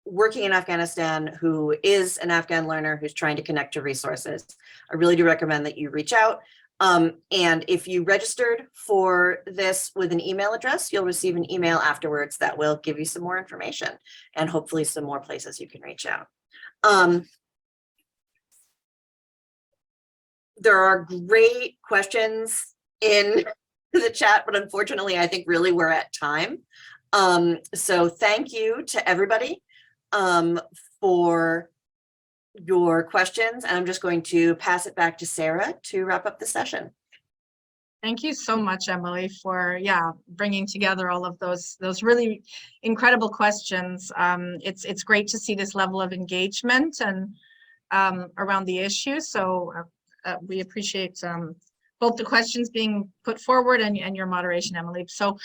working in Afghanistan, who is an Afghan learner, who's trying to connect to resources, I really do recommend that you reach out. And if you registered for this with an email address, you'll receive an email afterwards that will give you some more information and hopefully some more places you can reach out. There are great questions in the chat, but unfortunately, I think really we're at time. So thank you to everybody for your questions. And I'm just going to pass it back to Sarah to wrap up the session. Thank you so much, Emily, for bringing together all of those really incredible questions. It's great to see this level of engagement and around the issue. So we appreciate both the questions being put forward and your moderation, Emily. So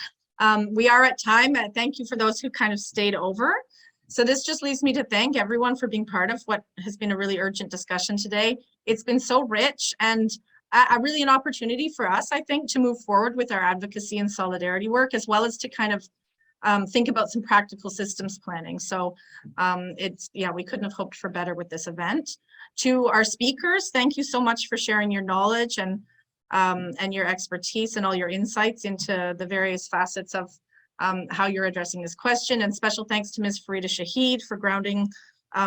we are at time. Thank you for those who kind of stayed over. So this just leaves me to thank everyone for being part of what has been a really urgent discussion today. It's been so rich and really an opportunity for us, I think, to move forward with our advocacy and solidarity work, as well as to kind of think about some practical systems planning. So we couldn't have hoped for better with this event. To our speakers, thank you so much for sharing your knowledge and your expertise and all your insights into the various facets of how you're addressing this question. And special thanks to Ms. Farida Shahid for grounding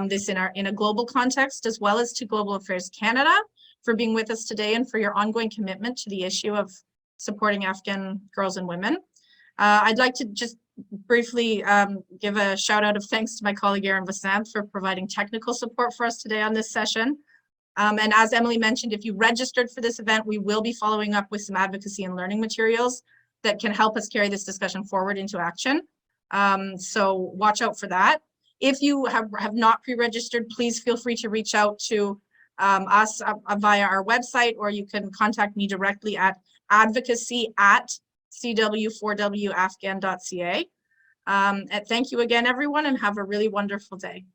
this in a global context, as well as to Global Affairs Canada for being with us today and for your ongoing commitment to the issue of supporting Afghan girls and women. I'd like to just briefly give a shout out of thanks to my colleague Erin Vasanth for providing technical support for us today on this session. And as Emily mentioned, if you registered for this event, we will be following up with some advocacy and learning materials that can help us carry this discussion forward into action. So watch out for that. If you have not pre-registered, please feel free to reach out to us via our website, or you can contact me directly at advocacy@cw4wafghan.ca. Thank you again, everyone, and have a really wonderful day.